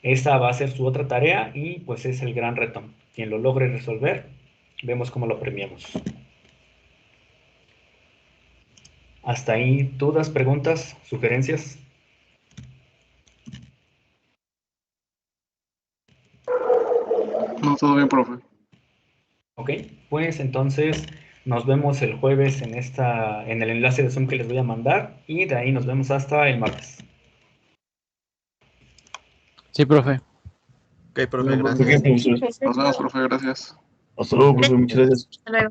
Esa va a ser su otra tarea y pues es el gran reto. Quien lo logre resolver, vemos cómo lo premiamos. Hasta ahí, ¿dudas, preguntas, sugerencias? No, todo bien, profe. Ok, pues entonces nos vemos el jueves en el enlace de Zoom que les voy a mandar y de ahí nos vemos hasta el martes. Sí, profe. Ok, profe, Muy gracias. bien, profesor. Nos vemos, profe, gracias. Hasta luego, profe, muchas gracias. Hasta luego.